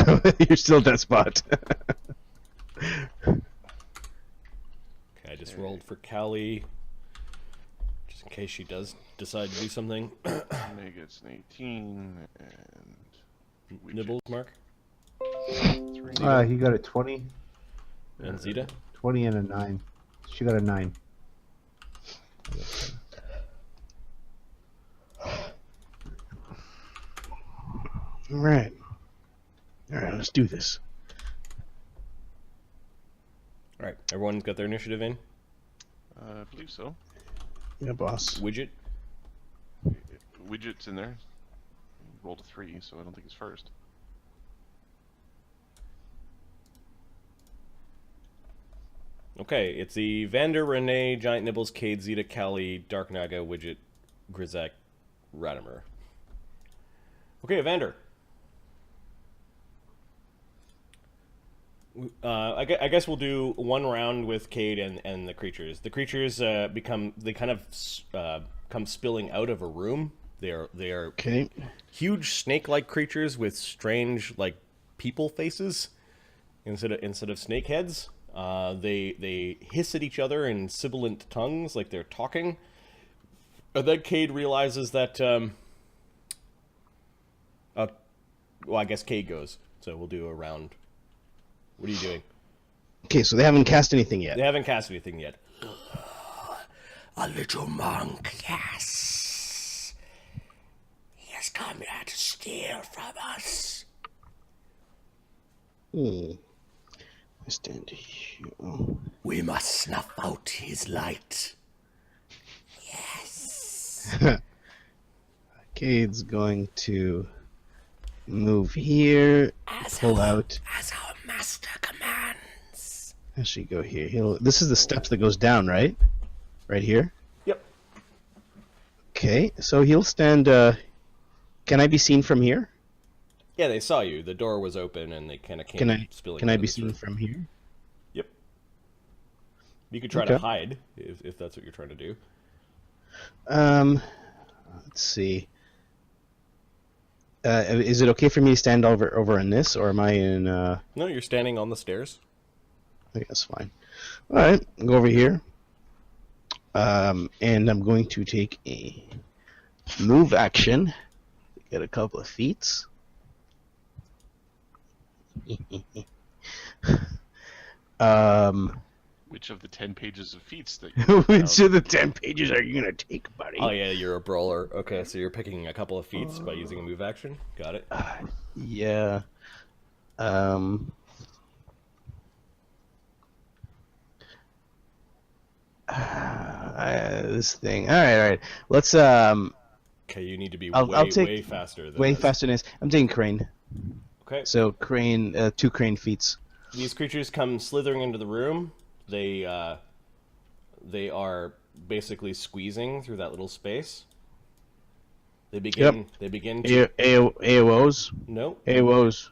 You're still dead spot. Okay, I just rolled for Callie, just in case she does decide to do something. Rene gets an 18, and Nibble's mark? 3. He got a 20. And Zita? 20 and a 9. She got a 9. Alright. Alright, let's do this. Alright, everyone's got their initiative in? I believe so. Yeah, boss. Widget? Widget's in there. Rolled a 3, so I don't think he's first. Okay, it's the Vander, Rene, Giant Nibbles, Cade, Zita, Callie, Dark Naga, Widget, Grizak, Radimer. Okay, Vander. I guess we'll do one round with Cade and the creatures. The creatures come spilling out of a room. They are Okay. huge snake-like creatures with strange people faces instead of snake heads. They hiss at each other in sibilant tongues like they're talking. And then Cade realizes that well, I guess Cade goes. So we'll do a round. What are you doing? Okay, so they haven't cast anything yet. They haven't cast anything yet. A little monk, yes. He has come here to steal from us. I stand here. Oh. We must snuff out his light. Yes. Cade's going to move here, pull out. As our master commands. Actually, go here. This is the steps that goes down, right? Right here? Yep. Okay, so he'll stand. Can I be seen from here? Yeah, they saw you. The door was open and they kind of came spilling. Can I into be this seen room. from here? Yep. You could try to hide if that's what you're trying to do. Let's see. Is it okay for me to stand over in this, or am I in? No, you're standing on the stairs. I think that's fine. All right, go over here. And I'm going to take a move action. Get a couple of feats. Which of the 10 pages of feats that Which of the 10 pages are you gonna take, buddy? Oh yeah, you're a brawler. Okay, so you're picking a couple of feats by using a move action. Got it. Yeah. This thing. All right. Let's Okay, you need to be I'll take way faster. Than way this. faster than this. I'm taking crane. Okay. So crane, 2 crane feats. These creatures come slithering into the room. They are basically squeezing through that little space. They begin. Yep. They begin to. AOs. No. AOs.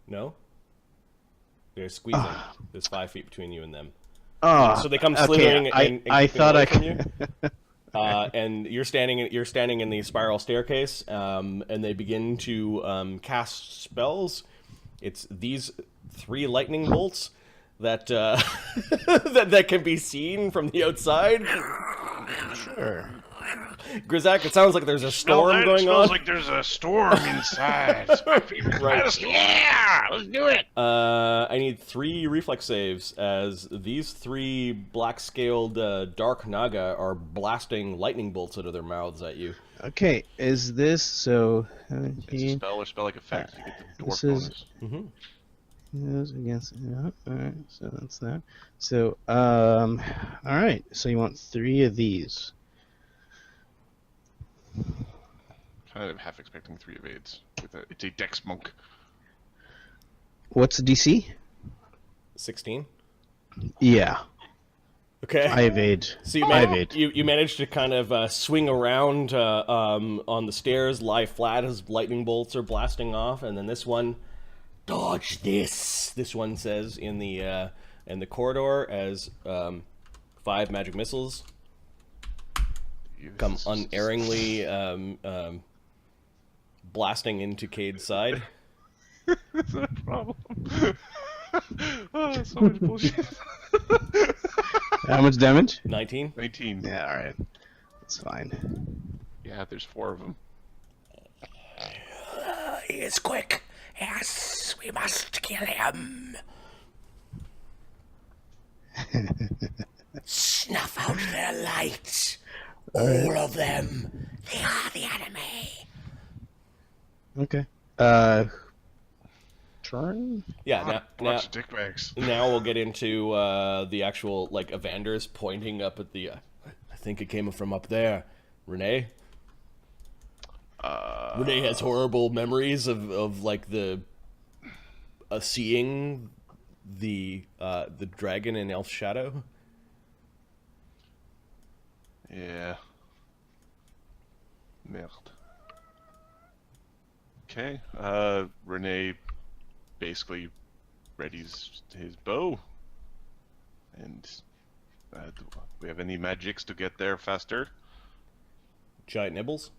No. They're squeezing. There's 5 feet between you and them. Oh, So they come slithering. Okay, and I creeping thought away I from could. you. And you're standing in the spiral staircase, and they begin to cast spells. It's these 3 lightning bolts that that can be seen from the outside. Sure. Grizak, it sounds like there's a storm going smells on. like there's a storm inside. It's my favorite kind of storm. Yeah, let's do it. I need 3 reflex saves as these 3 black-scaled dark naga are blasting lightning bolts out of their mouths at you. Okay, is this so? It's a spell or spell-like effect. You get the dwarf This is- bonus. Mm-hmm. Yes, against. Yeah, all right. So that's that. So all right. So you want 3 of these. Kind of half expecting 3 evades. It's a dex monk. What's the DC? 16. Yeah, Okay. I evade. So I evade. you managed to kind of swing around on the stairs, lie flat as lightning bolts are blasting off, and then this one, dodge this. This one says in the corridor as 5 magic missiles come unerringly blasting into Cade's side. That's not a problem. Oh, so much bullshit. How much damage? 19. 19. Yeah, all right. That's fine. Yeah, there's 4 of them. He is quick. Yes, we must kill him. Snuff out their light. All of them. They are the enemy. Okay. Turn. Yeah, What a now bunch of dickbags. now we'll get into the actual like Evanders pointing up at the. I think it came from up there. Rene. Rene has horrible memories of like the seeing the dragon in Elf Shadow. Yeah. Merde. Okay. Rene basically readies his bow. And do we have any magics to get there faster? Giant nibbles.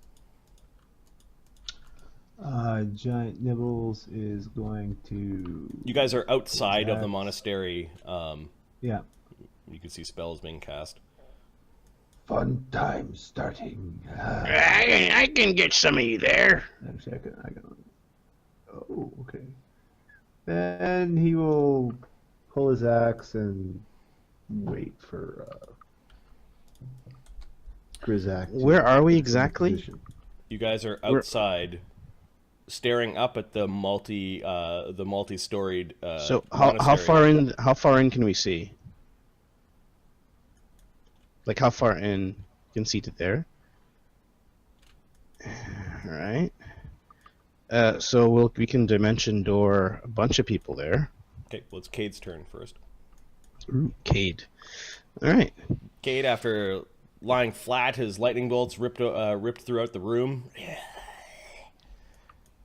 Giant Nibbles is going to... You guys are outside of the Attacks. monastery. Yeah. You can see spells being cast. Fun time starting. I can get some of you there. Actually, I can... Oh, okay. Then he will pull his axe and wait for Grizak. to Where are we take exactly? position. You guys are We're- outside, staring up at the multi-storied. So how monastery. far in can we see? Like how far in? You can see to there. All right. So we can dimension door a bunch of people there. Okay, well, it's Cade's turn first. Ooh, Cade. All right. Cade, after lying flat, his lightning bolts ripped throughout the room.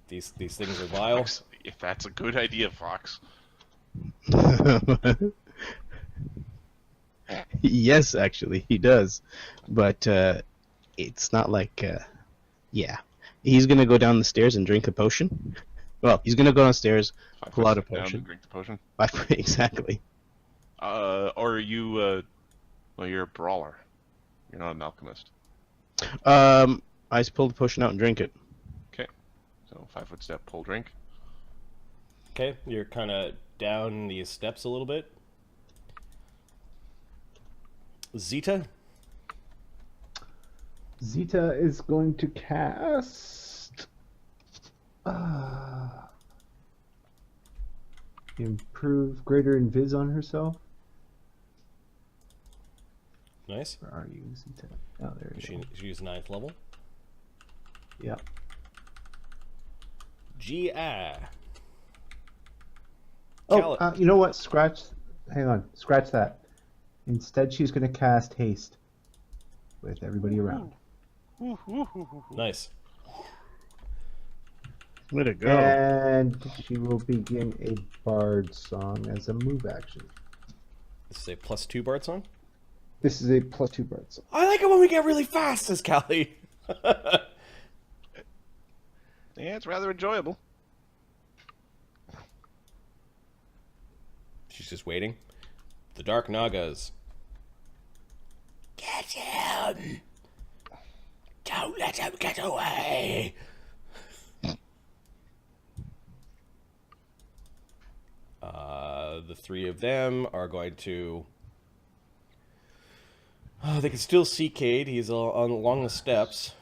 These things are vile. Fox, if that's a good idea, Fox. Yes, actually, he does, but it's not like. Yeah, he's gonna go down the stairs and drink a potion. Well, he's gonna go downstairs, 5 pull out a foot down potion. and drink the potion. Exactly. Or are you, well, you're a brawler. You're not an alchemist. I just pull the potion out and drink it. Okay. So 5 foot step, pull, drink. Okay, you're kind of down these steps a little bit. Zita. Zita is going to cast... improve greater invis on herself. Nice. Where are you, Zita? Oh, there you go. She's 9th level. Yeah. Gia. Oh, you know what? Hang on. Scratch that. Instead, she's going to cast haste with everybody around. Nice. Way to go. And she will begin a bard song as a move action. This is a +2 bard song. This is a +2 bard song. I like it when we get really fast, says Callie. Yeah, it's rather enjoyable. She's just waiting. The Dark Nagas. Get him. Don't let him get away. The 3 of them are going to... Oh, they can still see Cade. He's along the steps.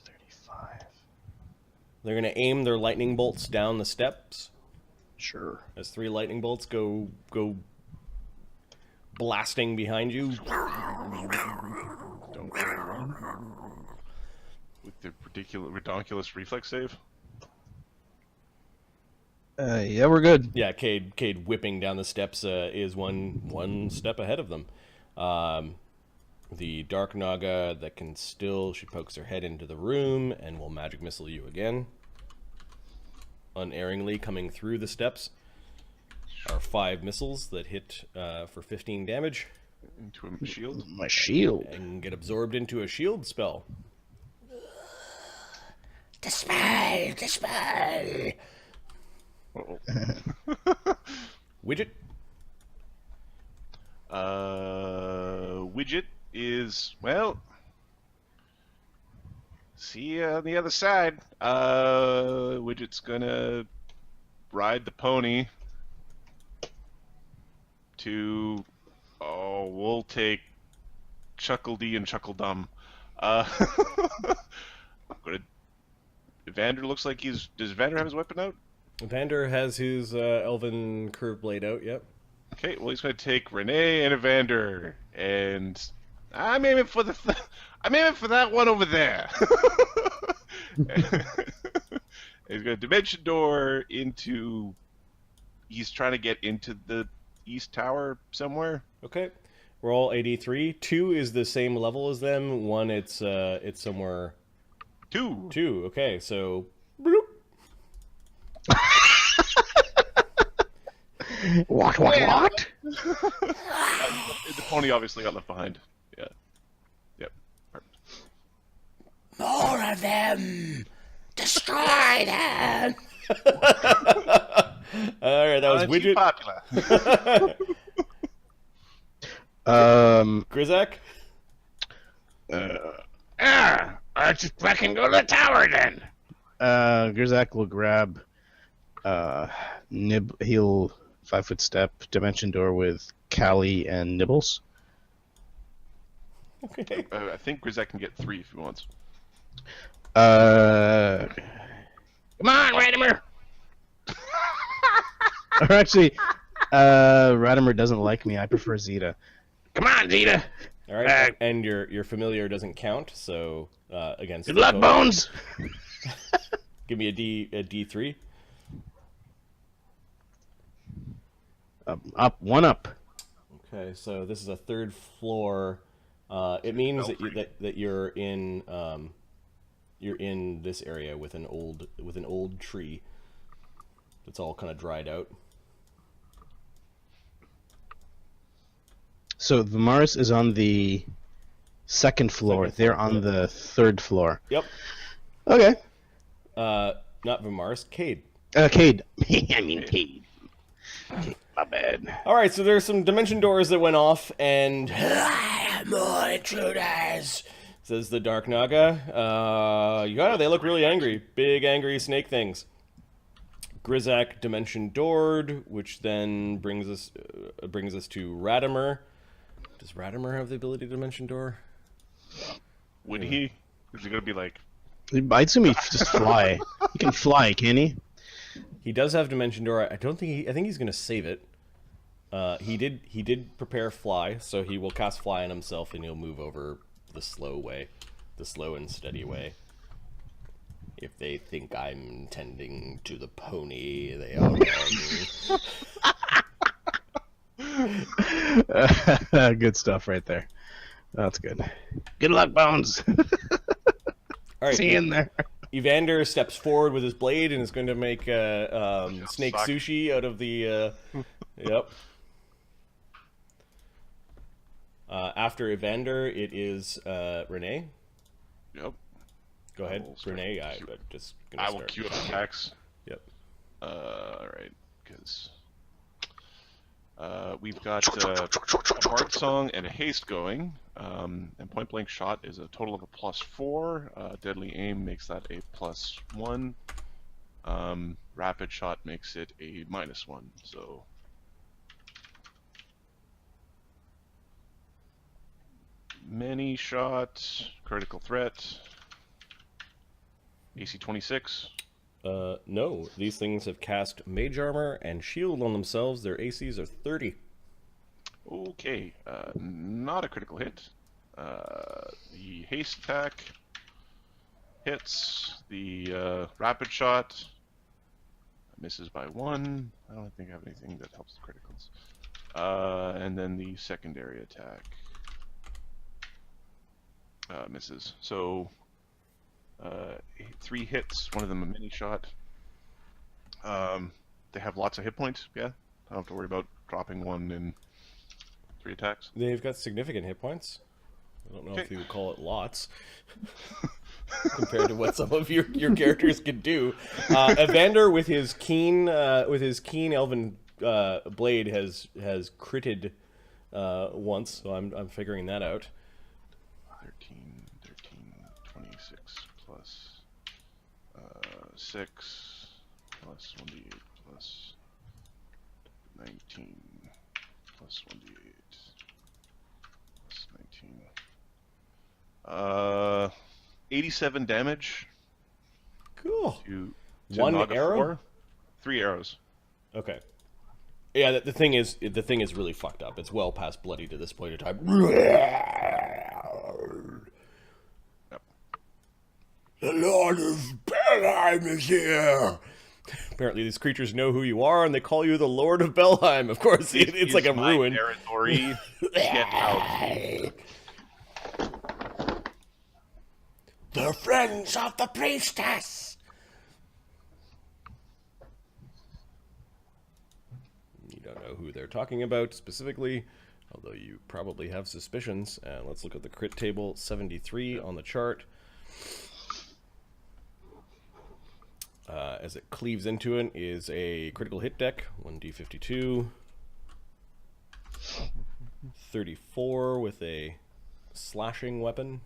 35. They're going to aim their lightning bolts down the steps. Sure. As 3 lightning bolts go blasting behind you. Don't with the ridiculous reflex save. Yeah, we're good. Yeah, Cade whipping down the steps is one step ahead of them. The Dark Naga that can still, she pokes her head into the room and will magic missile you again. Unerringly coming through the steps are 5 missiles that hit for 15 damage Into a shield. My shield. and get absorbed into a shield spell. Dispel! Dispel! Uh-oh. Widget. Widget is, well, see you on the other side. Widget's gonna ride the pony to, we'll take Chuckle D and Chuckle Dumb. I'm gonna, Evander looks like does Evander have his weapon out? Evander has his elven curve blade out, yep. Okay, well he's going to take Rene and Evander, and I'm aiming for that one over there. He's got a dimension door into. He's trying to get into the east tower somewhere. Okay. Roll 83. 2 is the same level as them. 1, it's somewhere. 2. 2. Okay, so. Bloop. What? The pony obviously got left behind. Yeah. Yep. Perfect. More of them! Destroy them! Alright, that was Too Widget. popular. Grizak? I just fucking go to the tower then. Grzak will grab he'll 5-foot step dimension door with Callie and Nibbles. Okay. I think Grizak can get 3 if he wants. Come on, Radimer! Or actually, Radimer doesn't like me. I prefer Zita. Come on, Zita! Alright, and your familiar doesn't count, so against Good the luck, total. Bones! Give me a D3. Up, one up. Okay, so this is a 3rd floor. It means that you're in this area with an old tree that's all kind of dried out. So Vamaris is on the 2nd floor. They're on the 3rd floor. Yep. Okay. Not Vamaris, Cade. Cade. I mean Cade. My bad. All right, so there's some dimension doors that went off, and More intruders! says the Dark Naga. Yeah, they look really angry. Big, angry snake things. Grizak dimension doored, which then brings us to Radimer. Does Radimer have the ability to dimension door? Would he? Is he gonna be like? I assume he just fly. He can fly, can he? He does have dimension door. I think he's going to save it. He did prepare fly, so he will cast fly on himself, and he'll move over the slow and steady way. If they think I'm tending to the pony, they are wrong. Good stuff right there. That's good. Good luck, Bones. All right, See you in there. Evander steps forward with his blade and is going to make snake suck. sushi out of the. Yep. After Evander, it is Rene. Yep. Go ahead, will start Rene. to I'm queue- just gonna I will start. queue up attacks. Yep. All right, because we've got a Bard Song and a Haste going, and Point Blank Shot is a total of a +4. Deadly Aim makes that a +1. Rapid Shot makes it a -1. So many shot, critical threat, AC 26. No, these things have cast Mage Armor and Shield on themselves. Their ACs are 30. Okay, not a critical hit. The haste attack hits. The rapid shot misses by 1. I don't think I have anything that helps the criticals. And then the secondary attack misses. So 3 hits. One of them a mini shot. They have lots of hit points. Yeah, I don't have to worry about dropping 1 in 3 attacks. They've got significant hit points. I don't know if you would call it lots. Compared to what some of your characters could do. Evander with his keen elven blade has critted once, so I'm figuring that out. 13, 26 plus 6 plus 1d8 plus 19 plus 1d8 plus 19. 87 damage. Cool. To One Naga arrow? 4. 3 arrows. Okay. Yeah, the thing is really fucked up. It's well past bloody to this point in time. Yep. The Lord of Belheim is here. Apparently, these creatures know who you are, and they call you the Lord of Belheim. Of course, it's like a ruin. Territory. Get out. The friends of the priestess. You don't know who they're talking about specifically, although you probably have suspicions. And let's look at the crit table. 73 on the chart. As it cleaves into it is a critical hit deck, 1d52. 34 with a slashing weapon.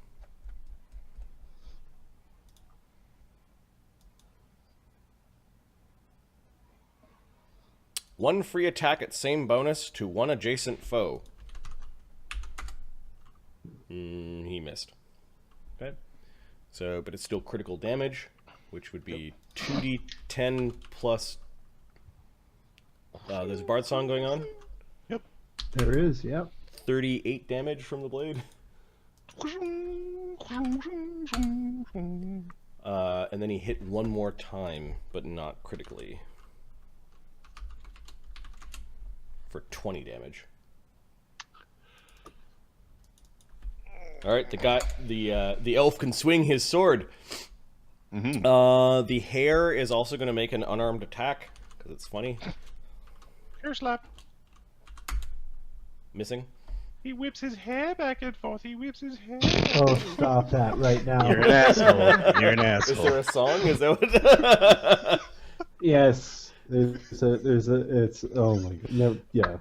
One free attack at same bonus to one adjacent foe. He missed. Okay. So, but it's still critical damage, which would be 2d10 plus... there's a bard song going on. Yep. There is, yep. 38 damage from the blade. And then he hit one more time, but not critically. For 20 damage. All right, the elf can swing his sword. Mm-hmm. The hare is also going to make an unarmed attack because it's funny. Hair slap. Missing. He whips his hair back and forth. He whips his hair. Oh, stop that right now. You're an asshole. You're an Is there asshole. a song? Is that what? Yes. It's, oh my god. No, yeah.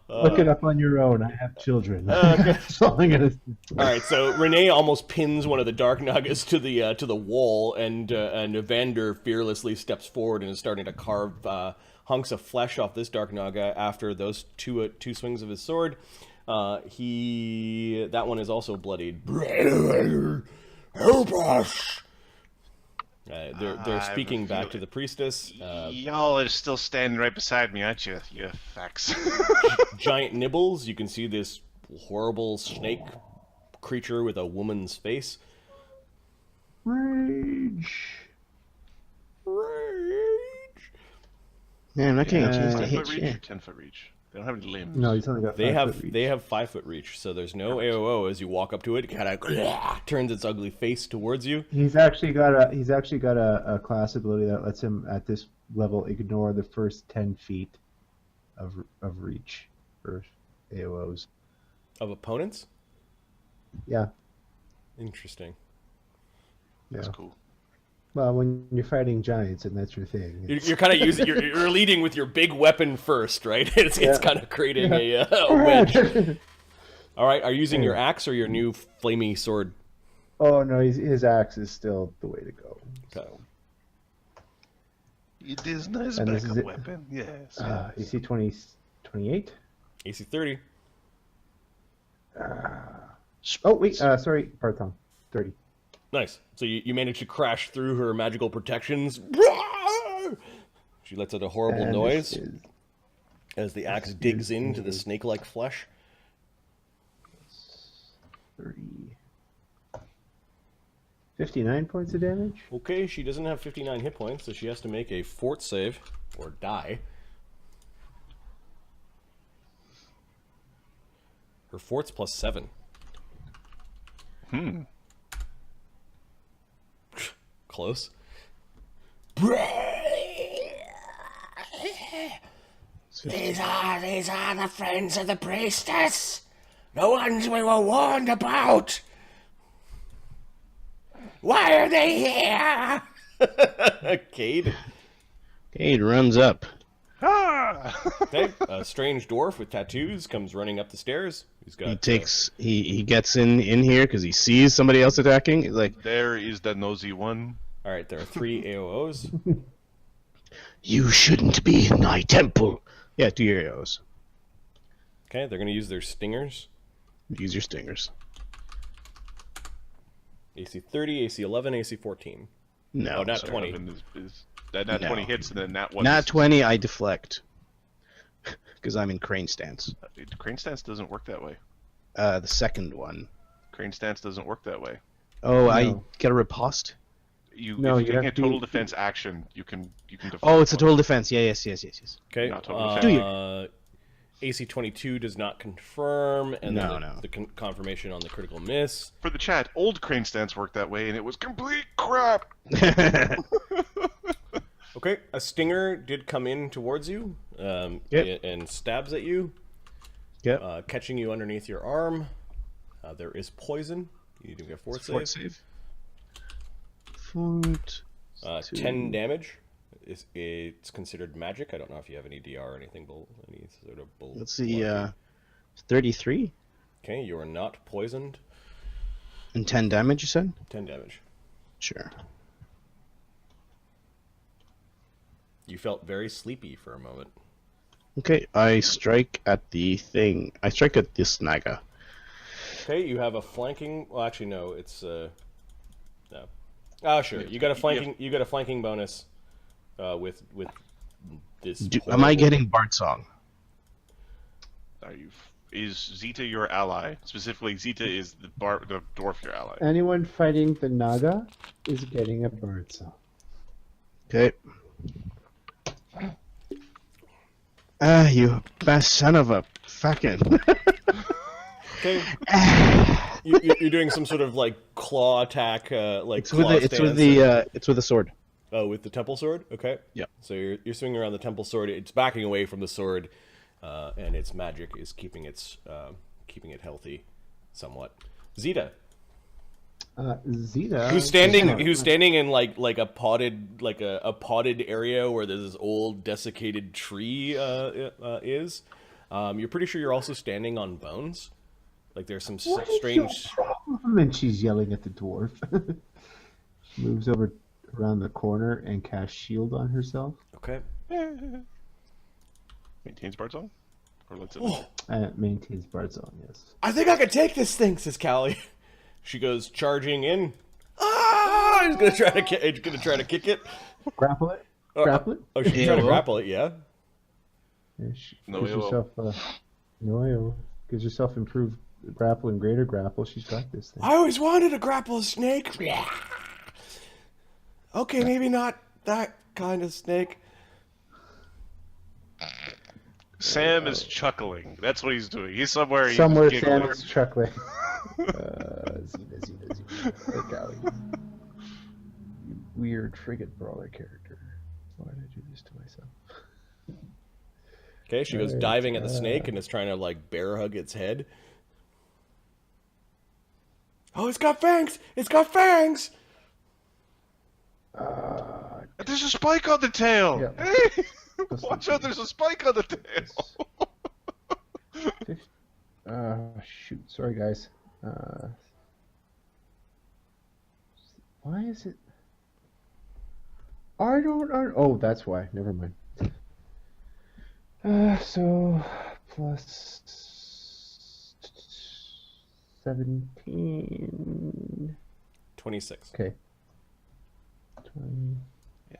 Look it up on your own. I have children. That's all I'm gonna say. All right, so Rene almost pins one of the dark nagas to the wall, and Evander fearlessly steps forward and is starting to carve hunks of flesh off this dark naga after those two swings of his sword. That one is also bloodied. Help us. They're speaking back to the priestess. Y'all are still standing right beside me, aren't you? You fucks. Giant nibbles. You can see this horrible snake creature with a woman's face. Rage. Man, I'm not getting a chance to 5 hit foot reach you. or 10 foot reach? They don't have any limbs. No, he's only got They 5 foot reach. have 5 foot reach, so there's no AOO as you walk up to it. It kind of turns its ugly face towards you. He's actually got a class ability that lets him at this level ignore the first 10 feet of reach for AOOs. Of opponents? Yeah. Interesting. That's Yeah. cool. Well, when you're fighting giants and that's your thing. You're kind of using you're leading with your big weapon first, right? It's kind of creating a wedge. All right, are you using your axe or your new flamey sword? Oh no, his axe is still the way to go. Okay. It is nice And this backup is it. weapon. Yes. AC 28. AC 30. Oh wait, sorry, part-time. 30. Nice. So you managed to crash through her magical protections. She lets out a horrible And noise this is as the axe digs into the snake-like flesh. 30. 59 points of damage. Okay, she doesn't have 59 hit points, so she has to make a fort save or die. Her fort's +7. Close. These are the friends of the priestess. The ones we were warned about! Why are they here? Cade. Cade runs up. Ah! Okay. A strange dwarf with tattoos comes running up the stairs. He's got. He gets in here because he sees somebody else attacking. He's like, There is the nosy one. All right. There are 3 AOs. "You shouldn't be in my temple." Yeah, 2 AOs. Okay. They're gonna use their stingers. Use your stingers. AC 30, AC 11, AC 14. No, Oh, not sorry. 20. That nat No. 20 hits, and then nat 1. Not 20. I deflect because I'm in crane stance. Crane stance doesn't work that way. The second one. Crane stance doesn't work that way. Oh, I No. get a riposte. If you you're have taking a to- total defense action, you can deflect. Oh, it's a one. total defense. Yeah, yes. Okay. Not total AC 22 does not confirm, and No, then no. the confirmation on the critical miss. For the chat, old crane stance worked that way, and it was complete crap. Okay, a stinger did come in towards you, Yep. and stabs at you, Yep. catching you underneath your arm. There is poison. You do get a fort save. Save. Fort. 10 damage. It's considered magic. I don't know if you have any DR or anything. Any sort of Let's see. 33 Okay, you are not poisoned. and 10 damage. You said. 10 damage. Sure. You felt very sleepy for a moment. Okay, I strike at the thing. I strike at this naga. Okay, you have a flanking. Well, actually, no. It's no. Ah, sure. You got a flanking. You got a flanking bonus. With this. Am I horrible- getting Bard Song? Is Zita your ally? Specifically, Zita is the dwarf your ally. Anyone fighting the Naga is getting a bird song. Okay. Ah, you best son of a fucking. Okay. You're doing some sort of like claw attack, like It's with claw the, it's stance. with the it's with the sword. Oh, with the temple sword. Okay. Yep. So you're swinging around the temple sword. It's backing away from the sword, and its magic is keeping it healthy, somewhat. Zita, Zita. who's standing in like a potted area where there's this old desiccated tree is. You're pretty sure you're also standing on bones. Like there's some What is strange. your problem? And she's yelling at the dwarf. She moves over around the corner and casts shield on herself. Okay. Maintains Bard Song? Or lets it Maintains Bard Song, yes. I think I could take this thing, says Callie. She goes charging in. Ah! He's gonna try to kick it. Grapple it. Grapple it. Oh, she's trying to grapple it. Yeah. Yeah, No, gives it will. herself gives herself improved grapple and greater grapple. She's got this thing. I always wanted to grapple a snake. Okay, maybe not that kind of snake. Sam is chuckling. That's what he's doing. He's somewhere. He's Somewhere giggling. Sam is chuckling. Zeta. Hey, golly. You weird frigate brawler character. Why did I do this to myself? Okay, she goes Right, diving at the snake and is trying to like bear hug its head. Oh, it's got fangs! It's got fangs! There's a spike on the tail. Yeah. Hey, watch out! There's a spike on the tail. Shoot. Sorry, guys. Why is it? I don't. Oh, that's why. Never mind. So plus 17. 26. Okay. 20.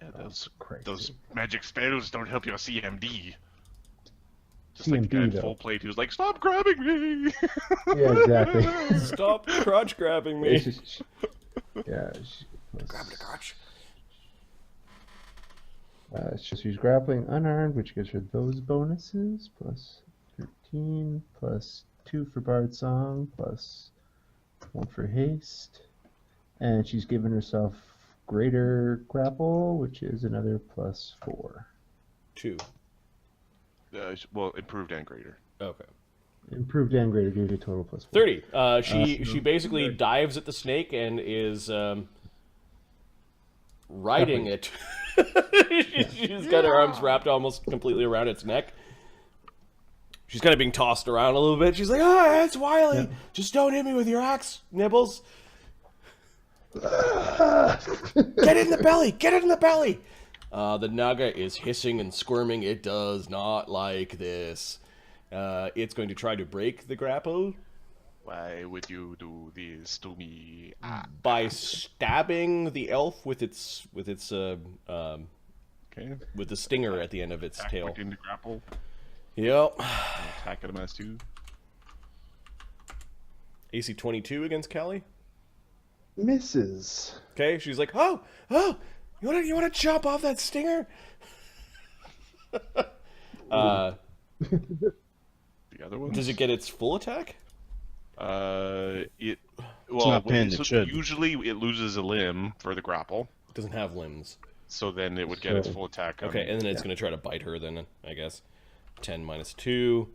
Yeah, Christ. those magic spells don't help your CMD. Just CMD, like the guy in though. full plate who's like, "Stop grabbing me!" Yeah, exactly. Stop crotch grabbing me. Grab the crotch. She's grappling unarmed, which gives her those bonuses, plus 13, plus 2 for Bard Song, plus 1 for haste. And she's given herself greater grapple, which is another plus 4. 2. Well, improved and greater. Okay. Improved and greater gives you a total plus 4. 30. She basically dives at the snake and is riding it. She's got her arms wrapped almost completely around its neck. She's kind of being tossed around a little bit. She's like, "Ah, it's wily. Yeah. Just don't hit me with your axe, Nibbles." Get in the belly! Get it in the belly! The Naga is hissing and squirming. It does not like this. It's going to try to break the grapple. Why would you do this to me? By stabbing the elf with its with the stinger at the end of its tail. Within the grapple. Yep. Attack at a -2. AC 22 against Callie. Misses. Okay, she's like, oh, you wanna chop off that stinger? The other one. Does it get its full attack? It should. Usually it loses a limb for the grapple. It doesn't have limbs. So then it would get its full attack. Okay, and then it's gonna try to bite her. Then I guess 10 minus 2,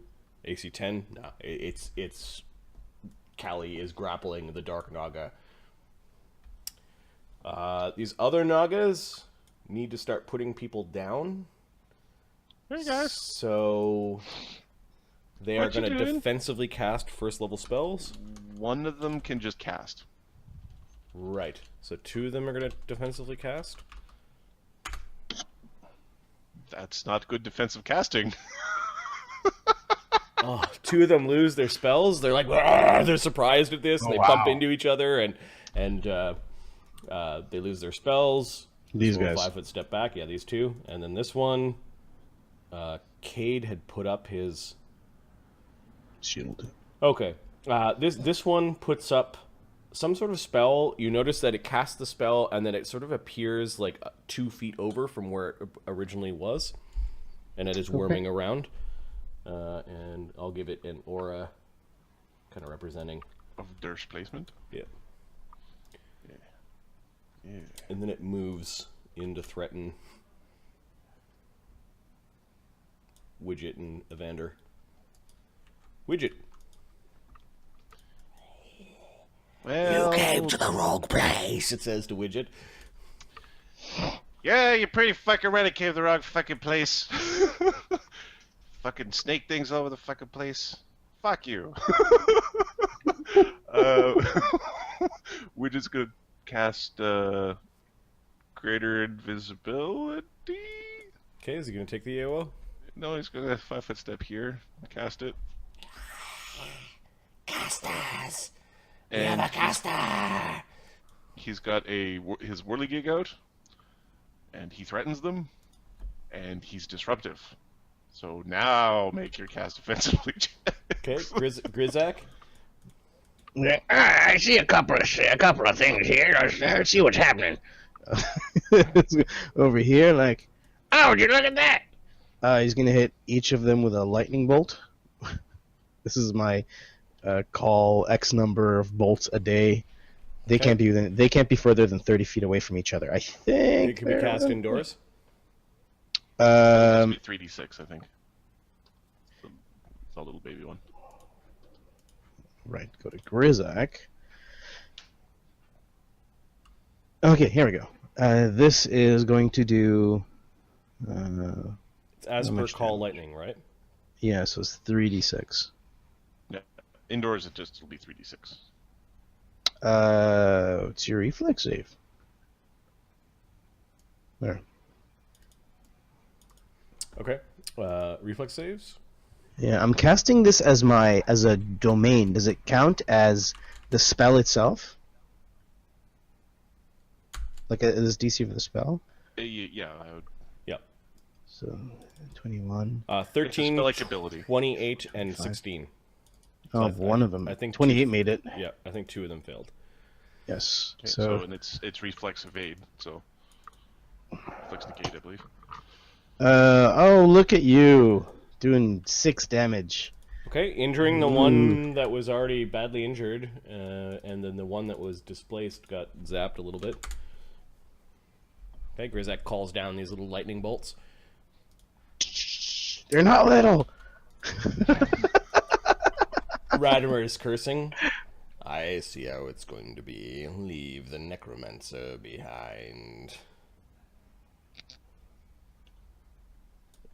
AC 10. No, it's Callie is grappling the Dark Naga. These other Nagas need to start putting people down. Hey guys. So they are going to defensively cast first level spells. One of them can just cast. Right. So 2 of them are going to defensively cast. That's not good defensive casting. Oh, 2 of them lose their spells. They're like, they're surprised at this. And they bump into each other and they lose their spells. These guys. 5-foot step back. Yeah, these 2. And then this one, Cade had put up his shield. Okay. This one puts up some sort of spell. You notice that it casts the spell and then it sort of appears like 2 feet over from where it originally was. And it is worming around. And I'll give it an aura kind of representing Of Durst placement? Yeah. Yeah. And then it moves in to threaten Widget and Evander. Widget. Well, You came to the wrong place. It says to Widget. yeah, you pretty fucking right. I came to the wrong fucking place. Fucking snake things all over the fucking place. Fuck you. We're just gonna cast greater invisibility. Okay, is he going to take the AOO? No, he's gonna 5-foot step here. Cast it. Casters. We And have a caster. he's got his whirligig out, and he threatens them, and he's disruptive. So now make your cast offensively check. Okay, Grizak. Yeah, I see a couple of things here. Let's see what's happening. Over here, like, Oh, would you look at that? he's gonna hit each of them with a lightning bolt. This is my call X number of bolts a day. They can't be further than 30 feet away from each other. I think It can be cast indoors. 3d6, I think. It's a little baby one. Right, go to Grizak. Okay, here we go. This is going to do. It's as how per much call damage? lightning, right? Yeah, so it's 3d6. Yeah, indoors it'll be 3d6. It's your reflex save. There. Okay. Reflex saves. Yeah, I'm casting this as a domain. Does it count as the spell itself? Like as DC for the spell? Yeah, I would. Yep. So 21. 13, Spell-like ability. 28, and 16. Oh, one of them. I think 28 made it. Yeah, I think 2 of them failed. Yes. Okay, So and it's reflex evade, so reflex negate, I believe. oh, look at you doing 6 damage. Okay, injuring the one that was already badly injured, and then the one that was displaced got zapped a little bit. Okay, Grizak calls down these little lightning bolts. They're not little. Radimer is cursing. I see how it's going to be. Leave the necromancer behind.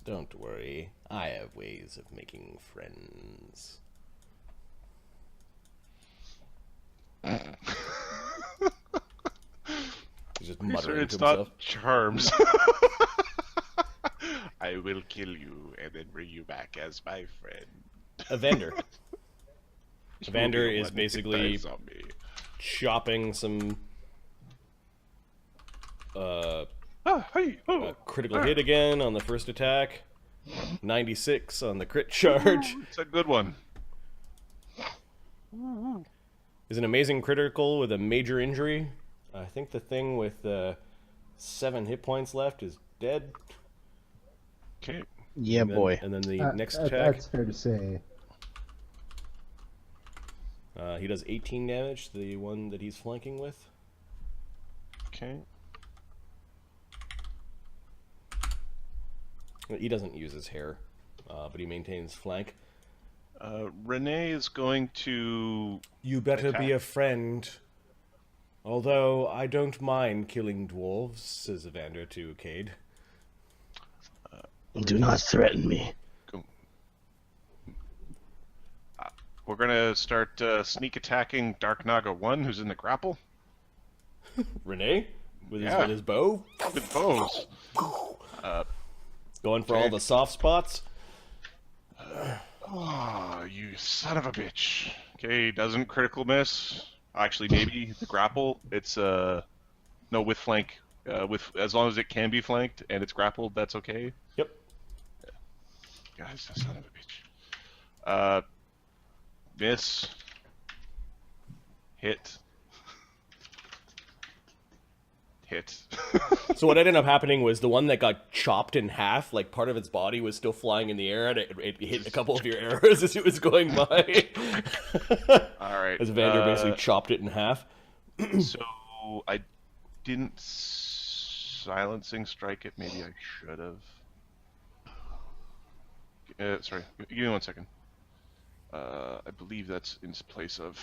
Don't worry, I have ways of making friends. He's just muttering It's to himself. not charms. I will kill you and then bring you back as my friend. Evander. You Evander will be is one basically big zombie. chopping some critical hit again on the first attack. 96 on the crit charge. It's a good one. Is an amazing critical with a major injury. I think the thing with 7 hit points left is dead. Okay. Yeah, And then- boy. And then the next attack, That's fair to say. he does 18 damage to the one that he's flanking with. Okay. He doesn't use his hair, but he maintains flank. Rene is going to. You better be Attack. a friend. Although I don't mind killing dwarves, says Evander to Cade. Do not threaten me. We're gonna start sneak attacking Dark Naga 1, who's in the grapple Rene? With Yeah. his bow? with bows. Going for all the soft spots? Oh, you son of a bitch. Okay, doesn't critical miss. Actually, maybe the grapple. It's no with flank. With as long as it can be flanked and it's grappled, that's okay. Yep. Guys, son of a bitch. Miss. Hit. Hit. So what ended up happening was the one that got chopped in half, like part of its body was still flying in the air, and it hit a couple of your arrows as it was going by. All right. As Evander basically chopped it in half. So I didn't silencing strike it. Maybe I should have. Sorry, give me 1 second. I believe that's in place of.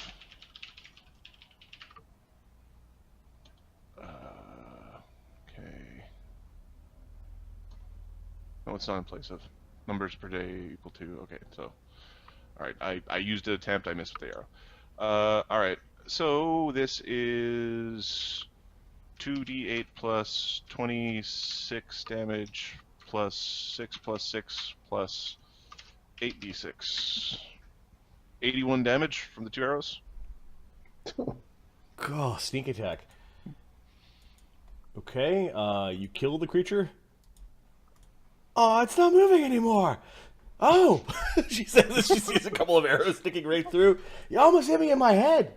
Okay. No, it's not in place of. Numbers per day equal to. Okay, so. Alright, I used an attempt, I missed with the arrow. Alright, so this is 2d8 plus 26 damage plus 6 plus 8d6. 81 damage from the 2 arrows. God, sneak attack. Okay, you kill the creature. Oh, it's not moving anymore. Oh, she says as she sees a couple of arrows sticking right through. You almost hit me in my head.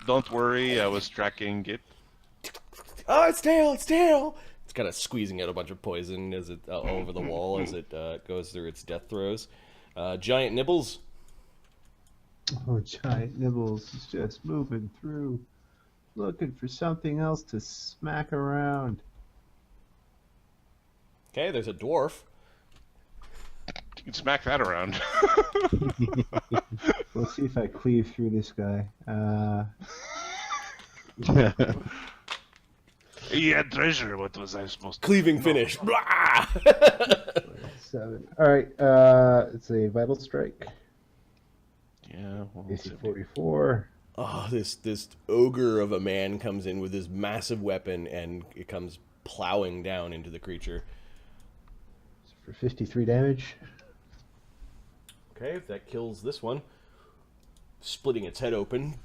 Don't worry, I was tracking it. Oh, it's tail, it's tail. It's kind of squeezing out a bunch of poison as it over the wall as it goes through its death throes. Giant Nibbles. Oh, giant Nibbles is just moving through, looking for something else to smack around. Okay, there's a dwarf. You can smack that around. Let's see if I cleave through this guy. He had treasure. What was I supposed to? Cleaving finish. Blah! 7. All right, it's a vital strike. Yeah. Well, AC 44. Oh, this ogre of a man comes in with this massive weapon and it comes plowing down into the creature. For 53 damage. Okay, if that kills this one, splitting its head open.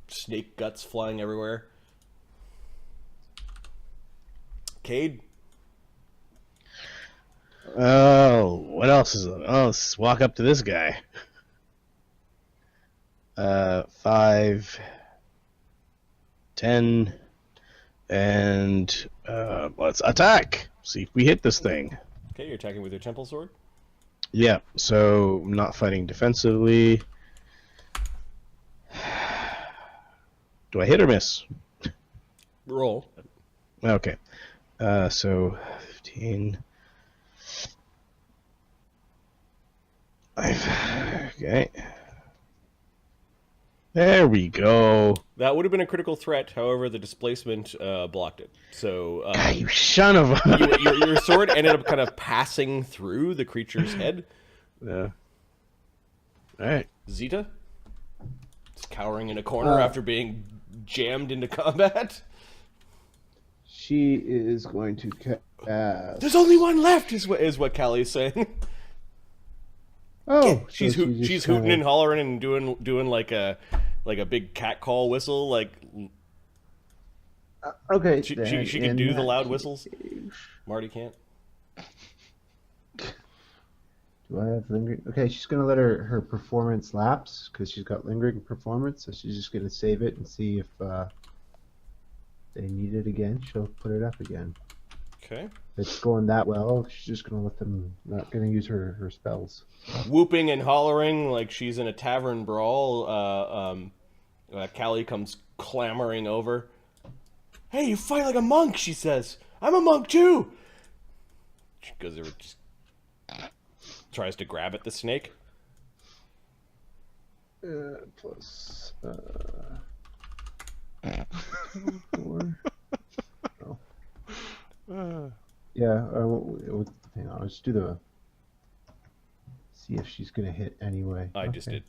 Snake guts flying everywhere. Cade. Oh, what else is it? Oh, let's walk up to this guy. 5, 10, and let's attack. See if we hit this thing. Okay, you're attacking with your temple sword. Yeah, so I'm not fighting defensively. Do I hit or miss? Roll. Okay. So 15. 5. Okay. There we go. That would have been a critical threat. However, the displacement blocked it. So You son of a... your sword ended up kind of passing through the creature's head. Yeah. Alright. Zita, just cowering in a corner after being jammed into combat. She is going to cast. There's only one left, is what Callie's saying. Oh, She's so she just she's hooting kinda- and hollering and doing like a big cat call whistle. Like Okay. she then can in do the that loud whistles. case- Marty can't. Do I have lingering? Okay, she's gonna let her performance lapse because she's got lingering performance. So she's just gonna save it and see if they need it again. She'll put it up again. Okay. If it's going that well, she's just gonna let them. Not gonna use her spells. Whooping and hollering like she's in a tavern brawl. Callie comes clamoring over. Hey, you fight like a monk, she says. I'm a monk too. She goes over, just tries to grab at the snake. Plus 4. Oh. Yeah. Hang on. Let's do the. See if she's gonna hit anyway. I just Okay. did.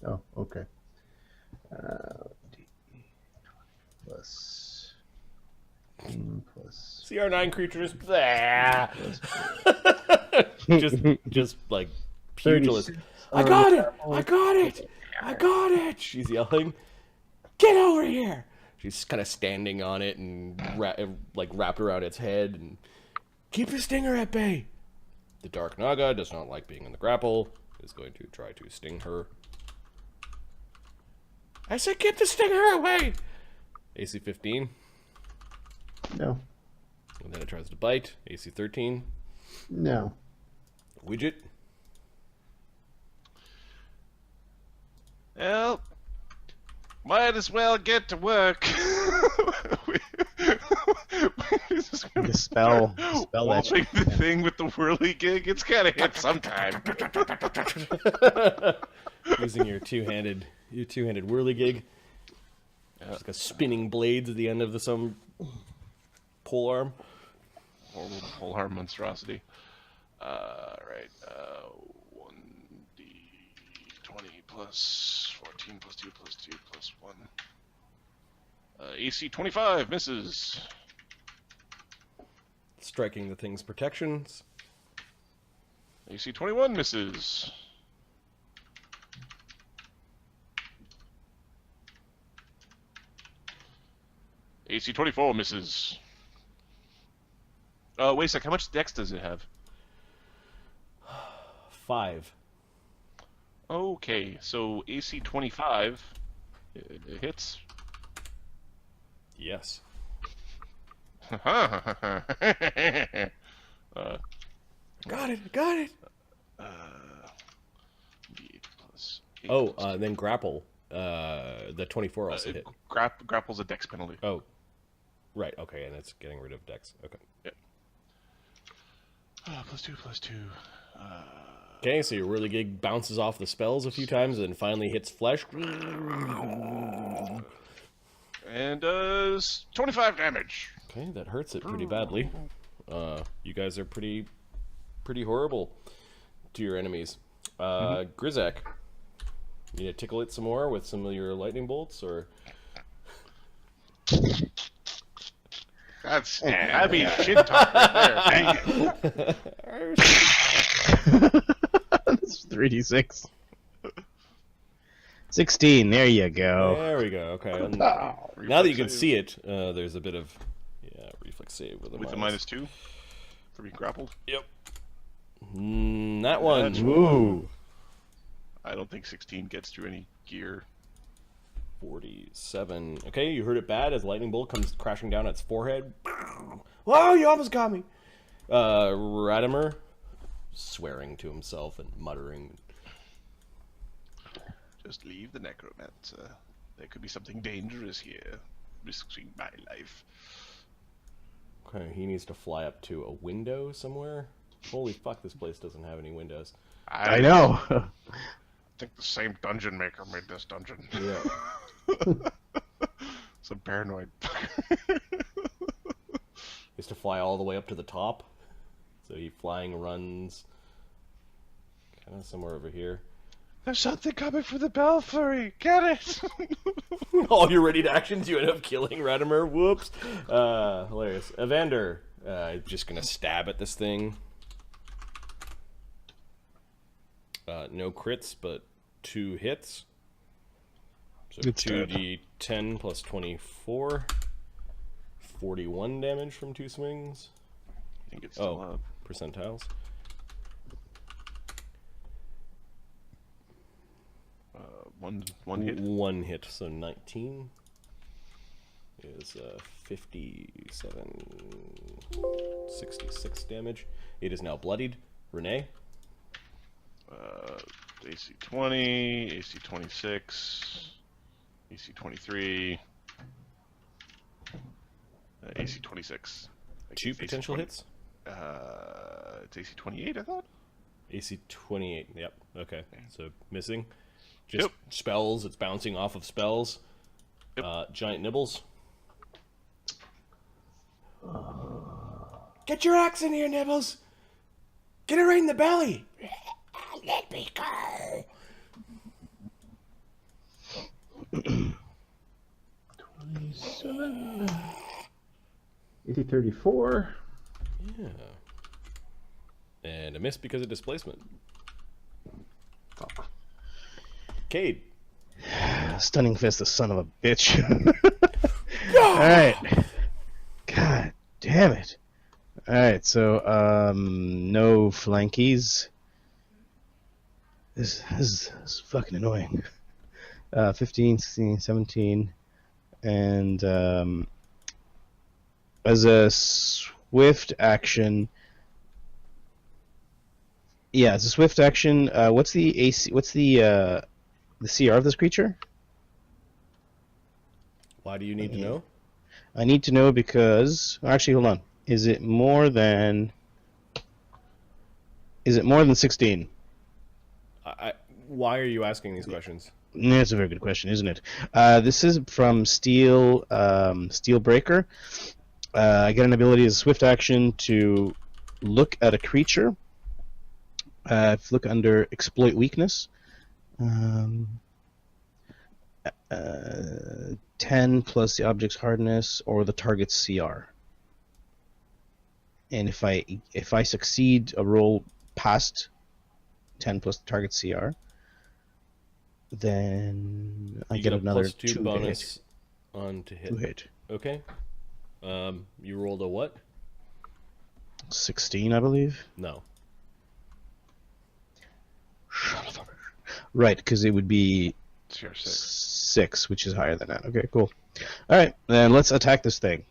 Oh, okay. Plus 18 plus CR9 creatures. just like pugilist. 36. I got it! I got it! I got it! She's yelling. Get over here! She's kind of standing on it and wrapped around its head and keep the stinger at bay. The Dark Naga does not like being in the grapple. Is going to try to sting her. I said get the stinger away! AC 15. No. And then it tries to bite. AC 13. No. Widget. Well, might as well get to work. Dispel that Walloping shit. the thing with the whirligig. It's gotta hit sometime. Using your two-handed whirligig. It's like a spinning blades at the end of some pole arm. Horrible pole arm monstrosity. Right. 1d20 plus 14 plus 2 plus 2 plus 1. AC 25 misses. Striking the thing's protections. AC 21 misses. AC 24 misses. Wait a sec, how much dex does it have? 5. Okay, so AC 25 it hits. Yes. uh, Got it. Got it. D8 plus 8 Oh, plus then grapple. The 24 also hit. grapple's a dex penalty. Oh, right. Okay, and it's getting rid of dex. Okay. Plus 2 plus 2. Okay, so your whirligig bounces off the spells a few times and then finally hits flesh. And does 25 damage. Okay, that hurts it pretty badly. You guys are pretty horrible to your enemies. Grizak, you need to tickle it some more with some of your lightning bolts, or That's heavy shit talk right there. That's 3d6. 16. There you go. there we go. Okay, and now that you can see it, there's a bit of reflex save with a With the -2 for being grappled. Yep. That one. That's- Ooh. I don't think 16 gets through any gear. 47. Okay, you heard it bad as lightning bolt comes crashing down its forehead. Whoa, you almost got me. Radimer swearing to himself and muttering. Just leave the necromancer. There could be something dangerous here. Risking my life. Okay, he needs to fly up to a window somewhere. Holy fuck, this place doesn't have any windows. I know. I think the same dungeon maker made this dungeon. Yeah. So paranoid. Is to fly all the way up to the top. So he flying runs kind of somewhere over here. There's something coming from the belfry. Get it? All your ready to actions, you end up killing Radimer. Whoops. Hilarious. Evander, just gonna stab at this thing. No crits, but 2 hits. So Good start. 2d10 plus 24. 41 damage from 2 swings. I think it's still up. Percentiles. One hit. 1 hit, so 19 is 57, 66 damage. It is now bloodied. Rene? AC 20, AC 26, AC 23, AC 26. 2 potential hits? It's AC 28, I thought. AC 28, yep, okay. So missing. Just Yep. spells, it's bouncing off of spells. Yep. Giant nibbles. Get your axe in here, Nibbles! Get it right in the belly! Let me go. 27. AC 34. Yeah. And a miss because of displacement. Cade. Stunning Fist, the son of a bitch. Alright. God damn it. Alright, so, no flankies. This is fucking annoying. 15, 16, 17. And, as a swift action... Yeah, it's a swift action. What's the AC? What's the CR of this creature? Why do you need to know? I need to know because actually, hold on. Is it more than 16? Why are you asking these questions? That's a very good question, isn't it? This is from Steel Breaker. I get an ability as a swift action to look at a creature. Look under Exploit Weakness. 10 plus the object's hardness or the target's CR. And if I succeed a roll past 10 plus the target's CR, then I get another plus 2 bonus on to hit. 2 hit. Okay. You rolled a what? 16, I believe. No. Right, because it would be CR6. 6, which is higher than that. Okay, cool. All right, then let's attack this thing.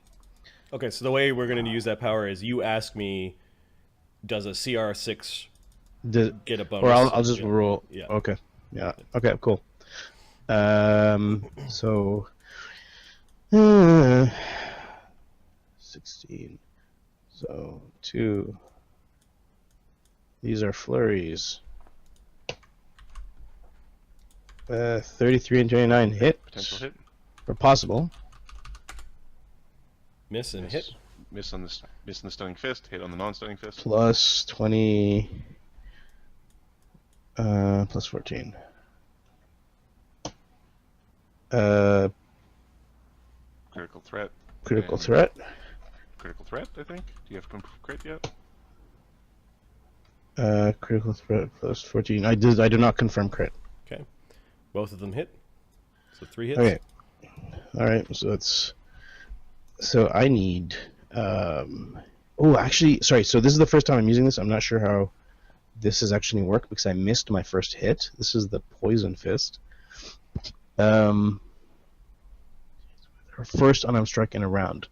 Okay, so the way we're going to use that power is you ask me, does a CR6 get a bonus? Or I'll just roll. Yeah. Okay. Yeah. Okay. Cool. So 16. So 2. These are flurries. 33 and 29 hit. Potential hit. Or possible. Miss and hit. Miss on the stunning fist. Hit on the non-stunning fist. Plus 20. Plus 14. Critical threat. Critical And threat. Critical threat, I think. Do you have crit yet? Critical threat plus 14. I do not confirm crit. Okay. Both of them hit. So 3 hits. Okay. All right. So I need. Oh, actually, sorry. So this is the first time I'm using this. I'm not sure how this is actually work because I missed my first hit. This is the poison fist. Her first unarmed strike in a round.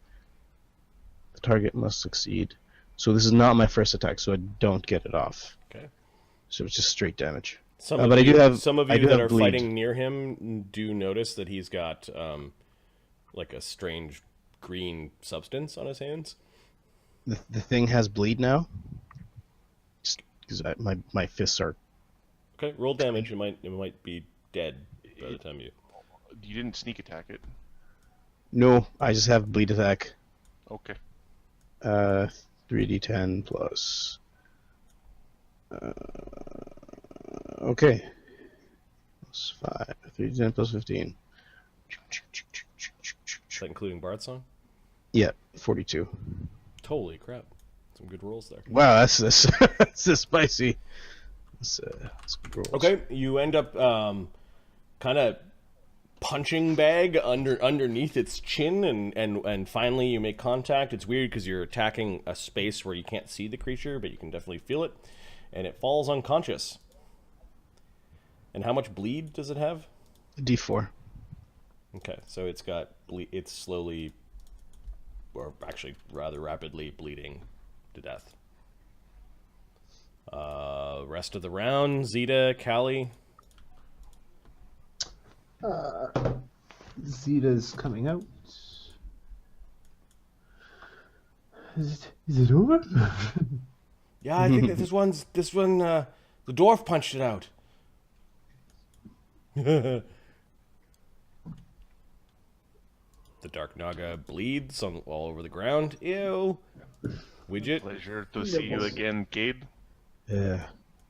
The target must succeed. So this is not my first attack, so I don't get it off. Okay. So it's just straight damage. Some But I do have. some of I you do that have are bleed. fighting near him do notice that he's got like a strange green substance on his hands. The thing has bleed now. Because my fists are Okay, roll damage. It might be dead by the time you. You didn't sneak attack it. No, I just have bleed attack. Okay. 3d10 plus. Okay. Plus 5. 3d10 plus 15. Is that including Bard Song? Yeah, 42. Holy crap! Some good rolls there. Wow, that's that's spicy. That's good rolls. Okay, you end up kind of punching bag underneath its chin, and finally you make contact. It's weird because you're attacking a space where you can't see the creature, but you can definitely feel it, and it falls unconscious. And how much bleed does it have? D4. Okay, so it's got it's slowly, or actually rather rapidly, bleeding to death. Rest of the round, Zita, Callie. Zita's coming out. Is it over? Yeah, I think that this one, the dwarf punched it out. The Dark Naga bleeds all over the ground. Ew. Widget. Pleasure to see you again, Cade.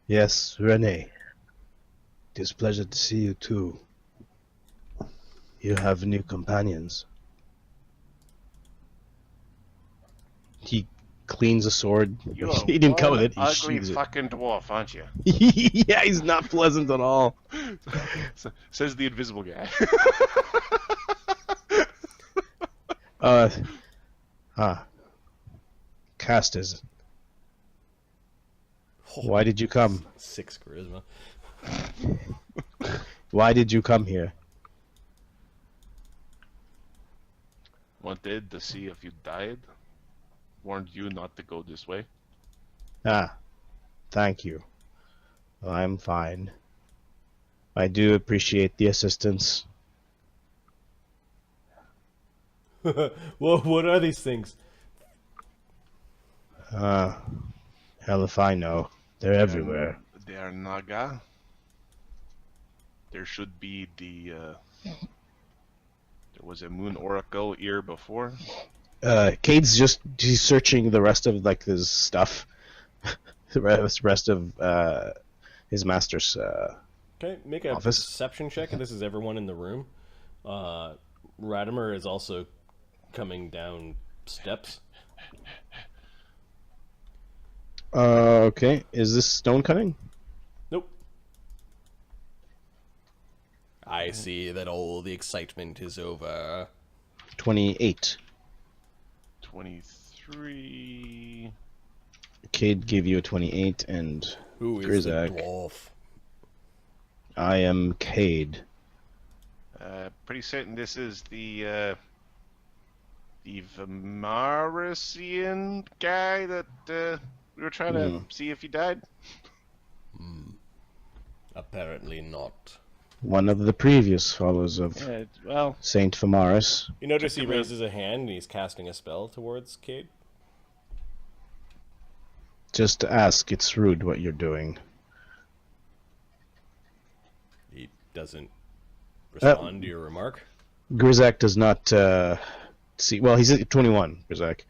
Yes, Rene. It is a pleasure to see you too. You have new companions. He cleans a sword. He didn't come with it. He Ugly sheathes it. fucking dwarf, aren't you? Yeah, he's not pleasant at all. Says the invisible guy. Cast is. Why did you come? 6 charisma. Why did you come here? Wanted to see if you died. Warned you not to go this way. Thank you. I'm fine. I do appreciate the assistance. Well, what are these things? Hell if I know. They're everywhere. They are Naga. There should be there was a moon oracle here before. Cade's he's searching the rest of like his stuff. The rest of his master's Okay, make a office. perception check, and this is everyone in the room. Radimer is also coming down steps. Okay. Is this stone cutting? Nope. I see that all the excitement is over. 28. 23. Cade gave you a 28, and Who is Grizak. the dwarf? I am Cade. Pretty certain this is the Vamarisian guy that we were trying to see if he died. Apparently not. One of the previous followers of Well, Saint Vamaris. You notice he raises a hand and he's casting a spell towards Cade. Just to ask, it's rude what you're doing. He doesn't respond to your remark. Grizak does not see. Well, he's at 21, Grizak.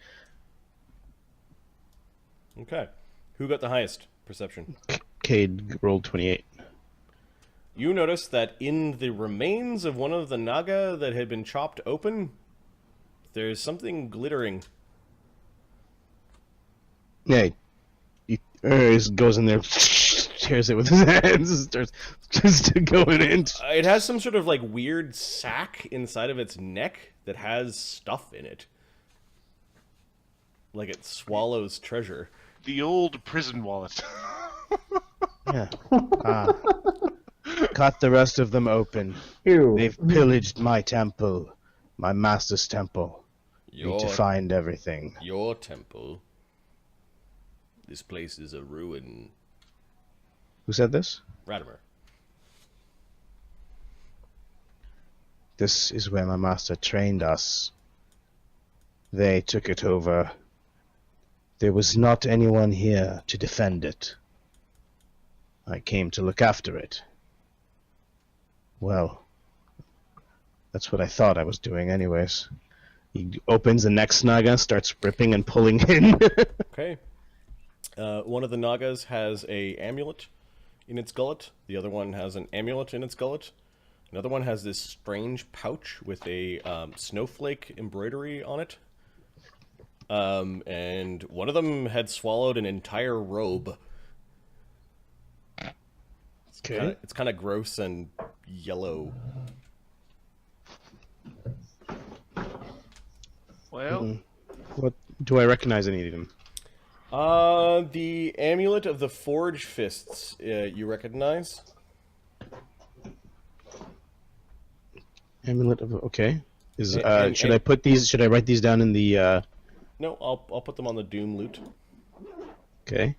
Okay. Who got the highest perception? Cade rolled 28. You notice that in the remains of one of the Naga that had been chopped open, there's something glittering. Yeah, he goes in there, tears it with his hands, and starts just going in. It has some sort of like weird sack inside of its neck that has stuff in it. Like it swallows treasure. the old prison wallet. Yeah. Cut the rest of them open. Ew. They've pillaged my temple, my master's temple. Need to Your, find everything. your temple. This place is a ruin. Who said this? Radimer. This is where my master trained us. They took it over. There was not anyone here to defend it. I came to look after it. Well, that's what I thought I was doing anyways. He opens the next naga, starts ripping and pulling in. Okay. One of the nagas has a amulet in its gullet. The other one has an amulet in its gullet. Another one has this strange pouch with a snowflake embroidery on it. And one of them had swallowed an entire robe. Okay. It's kind of gross and yellow. Well, What do I recognize any of them? The amulet of the Forge Fists, you recognize? Amulet of okay. Is And- should I put these? Should I write these down in the? No, I'll put them on the Doom loot. Okay.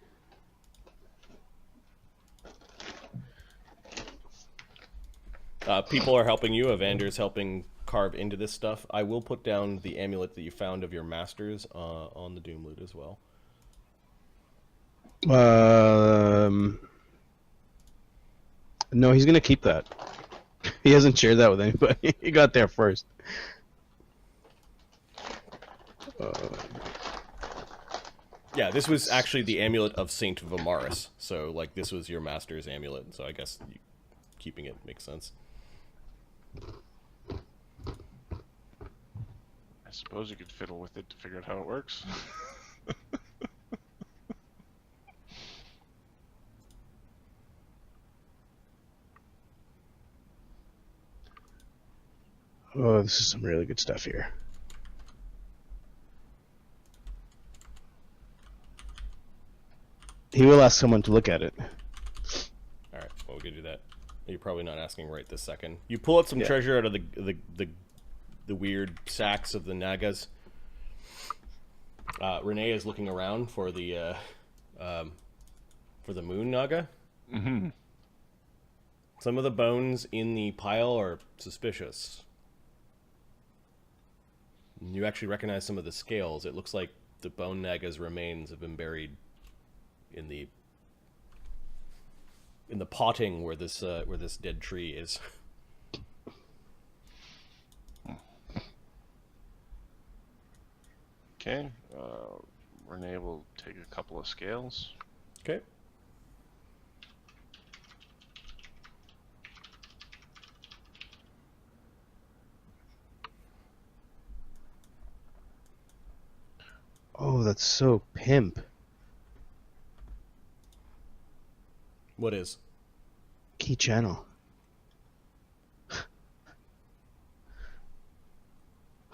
People are helping you. Evander's helping carve into this stuff. I will put down the amulet that you found of your masters on the Doom loot as well. No, he's gonna keep that. He hasn't shared that with anybody. He got there first. Yeah, this was actually the amulet of Saint Vamaris. So, like, this was your master's amulet. So I guess keeping it makes sense. I suppose you could fiddle with it to figure out how it works. Oh, this is some really good stuff here. He will ask someone to look at it. All right, well, we could do that. You're probably not asking right this second. You pull out some treasure out of the weird sacks of the nagas. Rene is looking around for the moon naga. Mm-hmm. Some of the bones in the pile are suspicious. You actually recognize some of the scales. It looks like the bone naga's remains have been buried in the potting where this dead tree is. Okay. Rene will take a couple of scales. Okay. Oh, that's so pimp. What is? Key channel.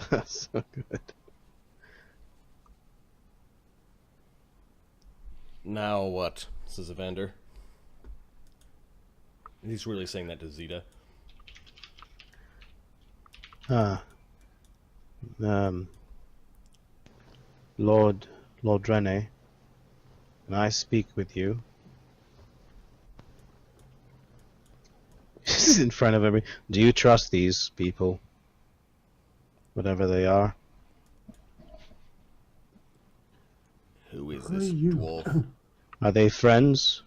That's so good. Now what? Says Evander. He's really saying that to Zita. Lord Rene, can I speak with you? This is in front of every. Do you trust these people? Whatever they are. Who is Who are this you? dwarf? Are they friends?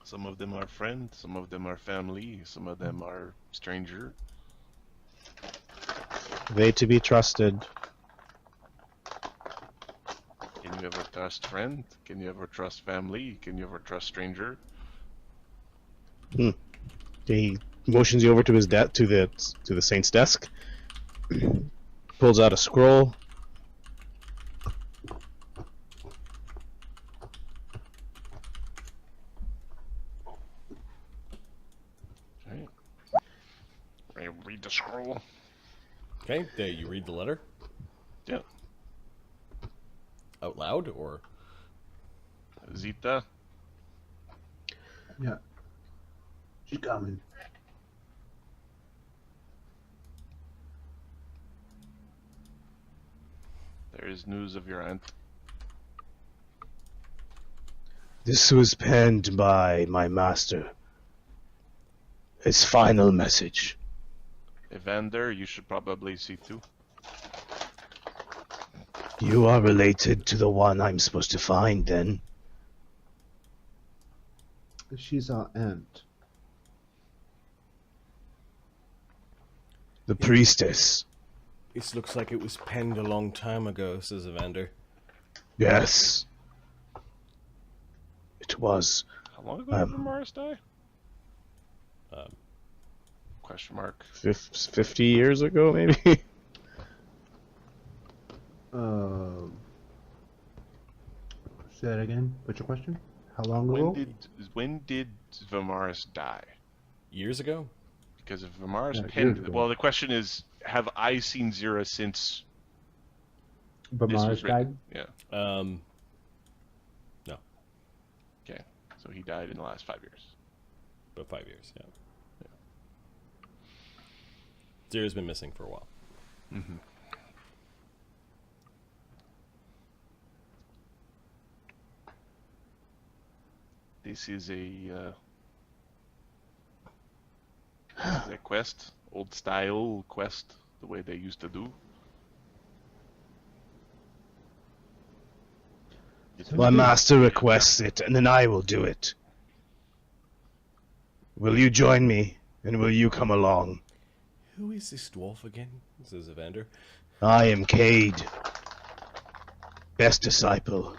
Some of them are friends, some of them are family, some of them are stranger. They to be trusted. Can you ever trust friend? Can you ever trust family? Can you ever trust stranger? He motions you over to his to the saint's desk. Pulls out a scroll. Okay. I read the scroll. Okay, you read the letter Yeah. out loud, or Zita. Yeah. She's coming. There is news of your aunt. This was penned by my master. His final message. Evander, you should probably see too. You are related to the one I'm supposed to find, then. She's our aunt. The priestess. This looks like it was penned a long time ago, says Evander. Yes. It was. How long ago did Vamaris die? Um, Question mark. 50 years ago, maybe? Say that again. What's your question? How long ago? When did Vamaris die? Years ago? Because if Vamaris Yeah, years penned, ago. well, the question is, have I seen Zira since this Vamaris was died? written? Yeah. No. Okay. So he died in the last 5 years. About 5 years, yeah. Zira's been missing for a while. Mm-hmm. This is a quest, old style quest, the way they used to do. My master requests it, and then I will do it. Will you join me, and will you come along? Who is this dwarf again? Says Evander. I am Cade, best disciple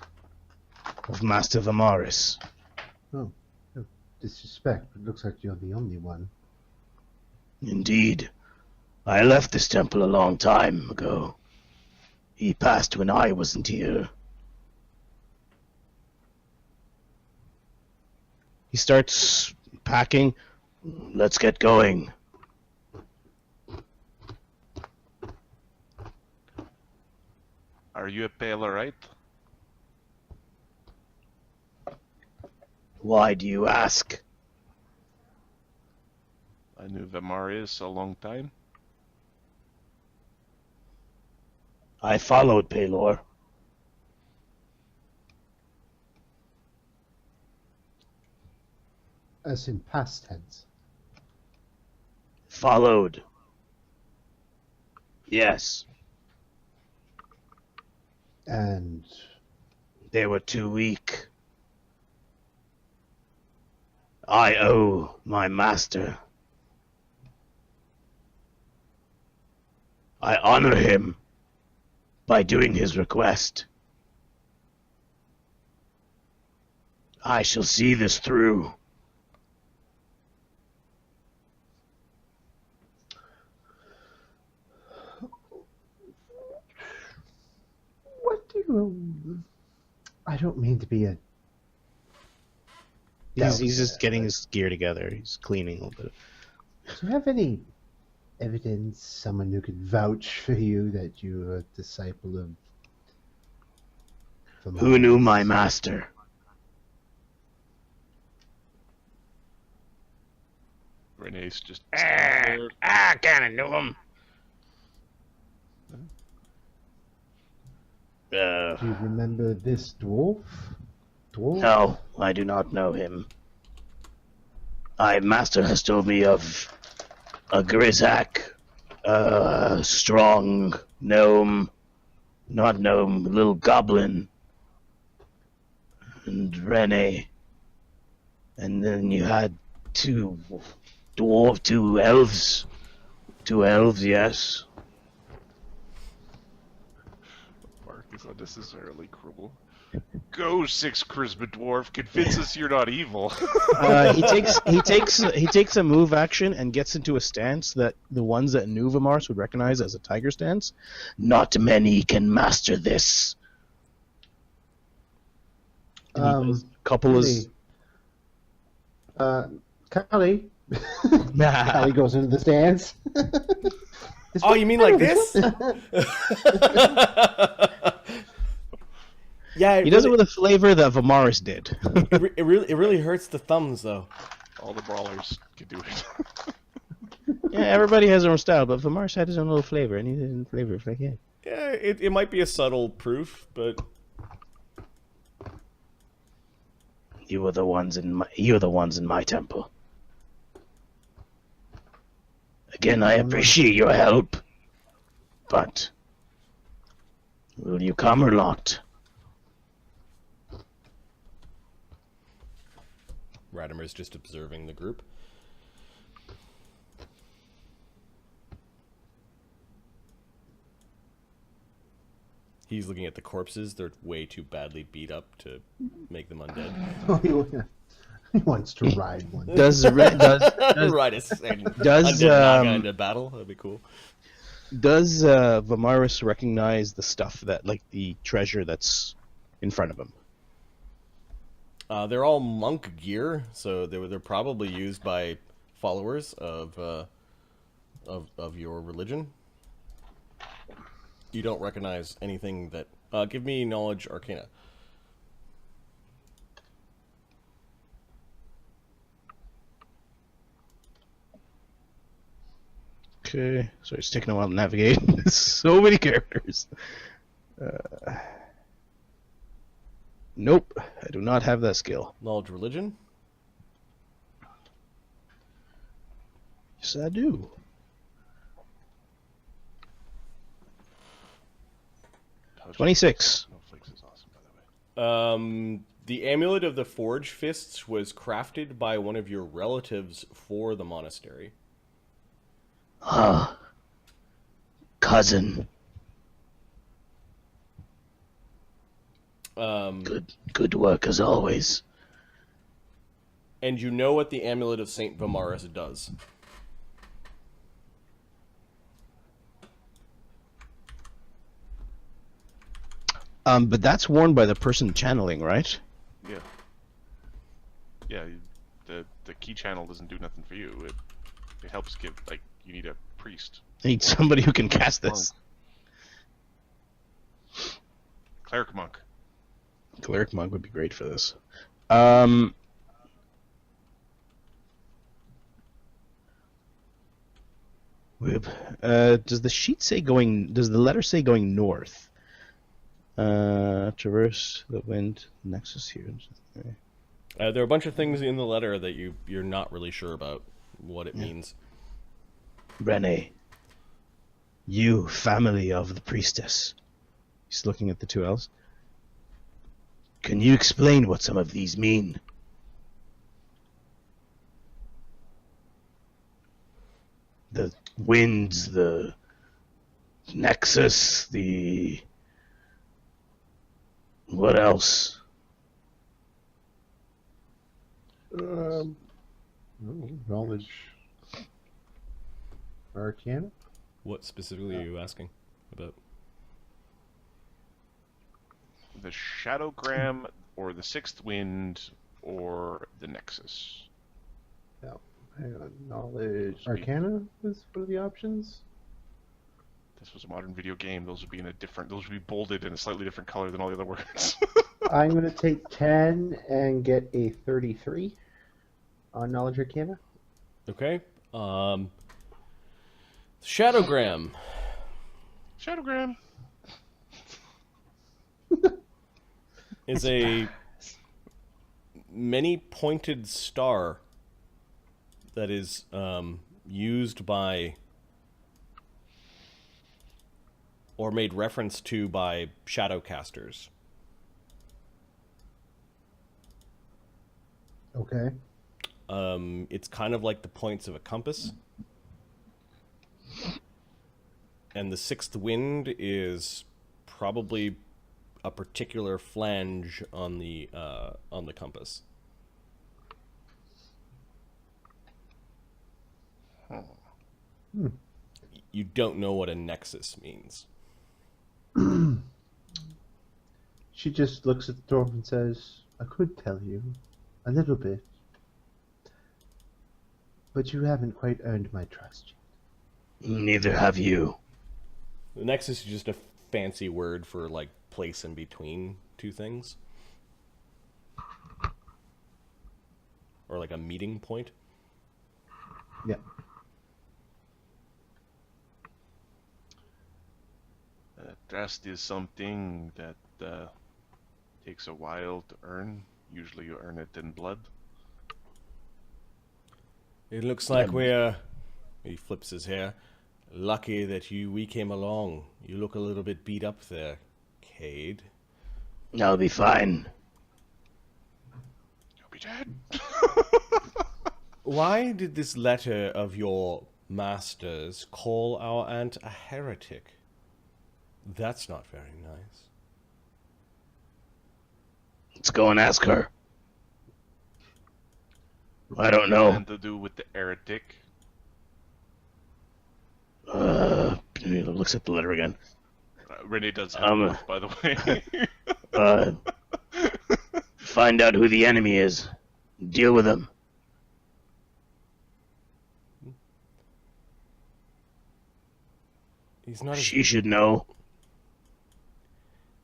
of Master Vamaris. Oh, no disrespect. It looks like you're the only one. Indeed. I left this temple a long time ago. He passed when I wasn't here. He starts packing. Let's get going. Are you a Palerite? Why do you ask? I knew Vamaris a long time. I followed Pelor. As in past tense. Followed. Yes. And They were too weak. I owe my master. I honor him by doing his request. I shall see this through. what do you... I don't mean to be a... He's just getting his gear together. He's cleaning a little bit. Do you have any evidence, someone who could vouch for you that you're a disciple of... Who knew my master? Rene's just I kinda knew him. Do you remember this dwarf? No, I do not know him. My master has told me of a Grizzak, a strong gnome, not gnome, little goblin, and Rene. And then you had two elves. Two elves, yes. Mark is unnecessarily cruel. Go, 6 charisma dwarf. Convince us you're not evil. He takes a move action and gets into a stance that the ones that knew Vamars would recognize as a tiger stance. Not many can master this. And he does a couple of Callie. Callie goes into the stance. Oh, you mean like this? Yeah, he does it with a flavor that Vamaris did. it really hurts the thumbs though. All the brawlers can do it. Yeah, everybody has their own style, but Vamaris had his own little flavor, and he didn't flavor it like yeah. Yeah, it might be a subtle proof, but You're the ones in my temple. Again, I appreciate your help, but Will you come or not? Radimer's just observing the group. He's looking at the corpses. They're way too badly beat up to make them undead. He wants to ride one. Does Ride a does undead Naga into battle. That'd be cool. Does Vamaris recognize the stuff that, like, the treasure that's in front of him? They're all monk gear, so they're probably used by followers of your religion. You don't recognize anything that... give me knowledge arcana. Okay, so it's taking a while to navigate. So many characters. Nope, I do not have that skill. Knowledge religion? Yes, I do. Touch 26. Snowflakes is awesome, by the way. The Amulet of the Forge Fists was crafted by one of your relatives for the monastery. Ah, cousin. Good work as always. And you know what the Amulet of Saint Vamaris does. But that's worn by the person channeling, right? Yeah. Yeah, the key channel doesn't do nothing for you. It helps give, like, you need a priest. I need somebody who can cast this. Cleric monk. Cleric monk would be great for this. Does the sheet say going? Does the letter say going north? Traverse the wind. Nexus here. There are a bunch of things in the letter that you're not really sure about what it means. Rene, you family of the priestess. He's looking at the two elves. Can you explain what some of these mean? The winds, the nexus, the... What else? Knowledge arcana? What specifically are you asking about? The Shadowgram, or the Sixth Wind, or the Nexus. No. Hang on. Knowledge arcana was one of the options? This was a modern video game. Those would be in a different. Those would be bolded in a slightly different color than all the other words. I'm going to take 10 and get a 33 on knowledge arcana. Okay. Shadowgram. Shadowgram. Is a many-pointed star that is used by or made reference to by shadowcasters. Okay. It's kind of like the points of a compass. And the sixth wind is probably a particular flange on the compass. You don't know what a nexus means. She just looks at the dwarf and says, I could tell you a little bit, but you haven't quite earned my trust yet. Neither have you. The nexus is just a fancy word for, like, place in between two things. Or like a meeting point. Yeah. Trust is something that takes a while to earn. Usually you earn it in blood. It looks like we're... He flips his hair. Lucky that we came along. You look a little bit beat up there. Cade. I'll be fine. You'll be dead. Why did this letter of your master's call our aunt a heretic? That's not very nice. Let's go and ask her. I don't know. Nothing to do with the heretic. Looks at the letter again. Rene does have both, by the way. Find out who the enemy is. Deal with them. He's not. She should know.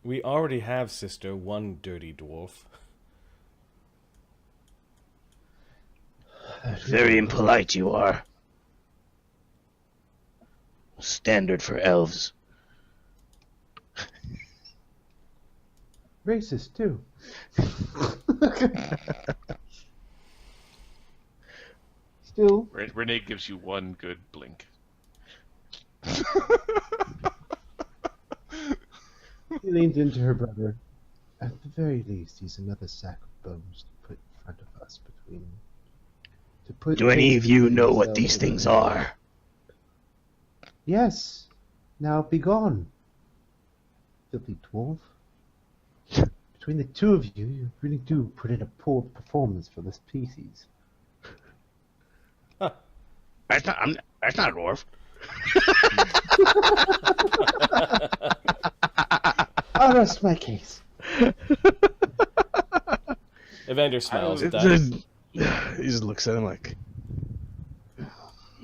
We already have, sister, one dirty dwarf. Very impolite you are. Standard for elves. Racist, too. Still. Rene gives you one good blink. He leans into her brother. At the very least, he's another sack of bones to put in front of us between... Do any of you know what these things are? Yes. Now be gone. Filthy dwarf. Between the two of you, you really do put in a poor performance for the species. That's not a dwarf. I'll rest my case. Evander smiles at that. He just looks at him like,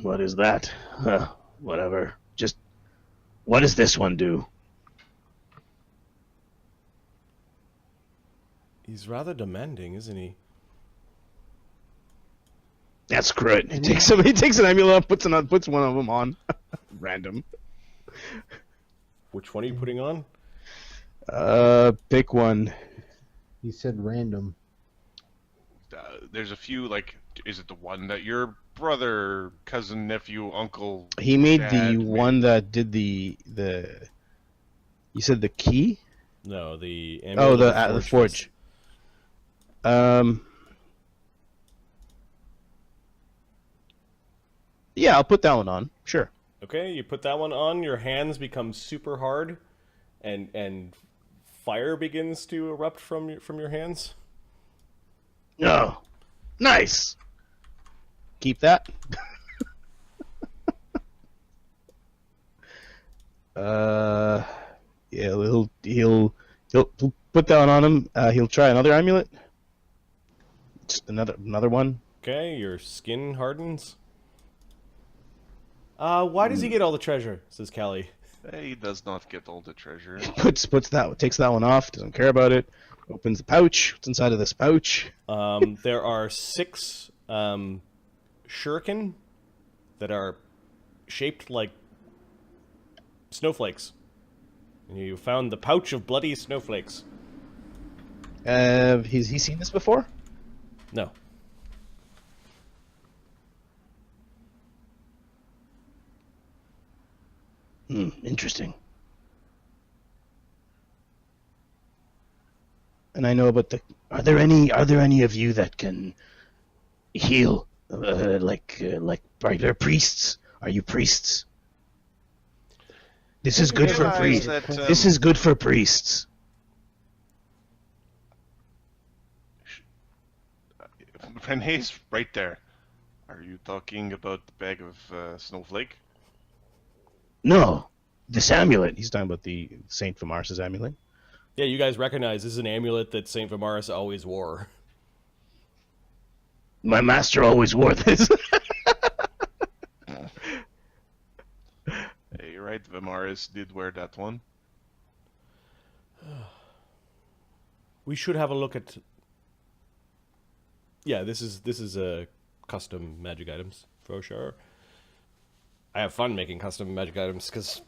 what is that? Whatever. Just, what does this one do? He's rather demanding, isn't he? That's great. He takes an amulet, puts one of them on. Random. Which one are you putting on? Pick one. He said random. There's a few, like, is it the one that your brother, cousin, nephew, uncle... He made dad the one that did the... You said the key? No, the... Oh, the forge. Yeah, I'll put that one on. Sure. Okay, you put that one on, your hands become super hard, and fire begins to erupt from your hands. Oh, nice. Keep that. Yeah, he'll put that one on him. He'll try another amulet. Just another one. Okay, your skin hardens. Why does he get all the treasure? Says Callie. He does not get all the treasure. Takes that one off. Doesn't care about it. Opens the pouch. What's inside of this pouch? There are 6 shuriken that are shaped like snowflakes. And you found the pouch of bloody snowflakes. He's seen this before? No. Interesting. And I know about the. Are there any of you that can heal, like are priests? Are you priests? This is good for priests. This is good for priests. Rene's right there. Are you talking about the bag of snowflake? No, this amulet. He's talking about the Saint Vamaris' amulet. Yeah, you guys recognize this is an amulet that Saint Vamaris always wore. My master always wore this. Hey, you're right. Vamaris did wear that one. We should have a look at. Yeah, this is a custom magic items for sure. I have fun making custom magic items because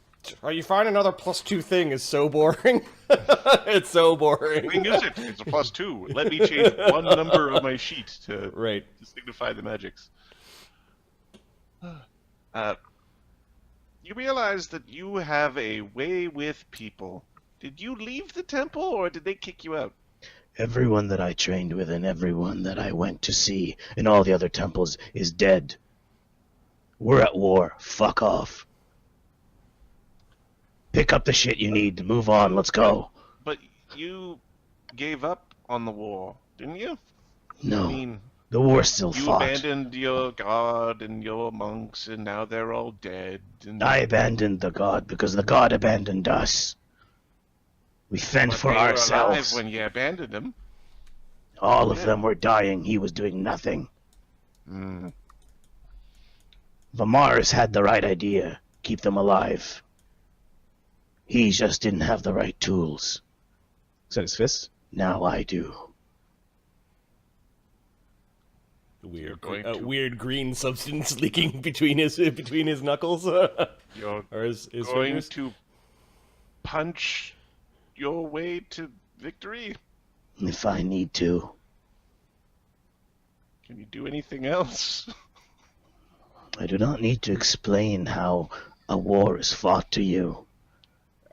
you find another +2 thing is so boring. It's so boring. We can use it. It's a +2. Let me change one number on my sheet to signify the magics. You realize that you have a way with people. Did you leave the temple, or did they kick you out? Everyone that I trained with and everyone that I went to see in all the other temples is dead. We're at war. Fuck off. Pick up the shit you need. Move on. Let's go. But you gave up on the war, didn't you? No, I mean, the war's still you fought. abandoned your god and your monks, and now they're all dead. And... I abandoned the god because the god abandoned us. We fend But for they were ourselves. alive when you abandoned them. All of them were dying. He was doing nothing. Mm. Vamaris had the right idea. Keep them alive. He just didn't have the right tools. Is that his fist? Now I do. Weird green substance leaking between his knuckles. You're Or his going fingers. to punch your way to victory? If I need to. Can you do anything else? I do not need to explain how a war is fought to you.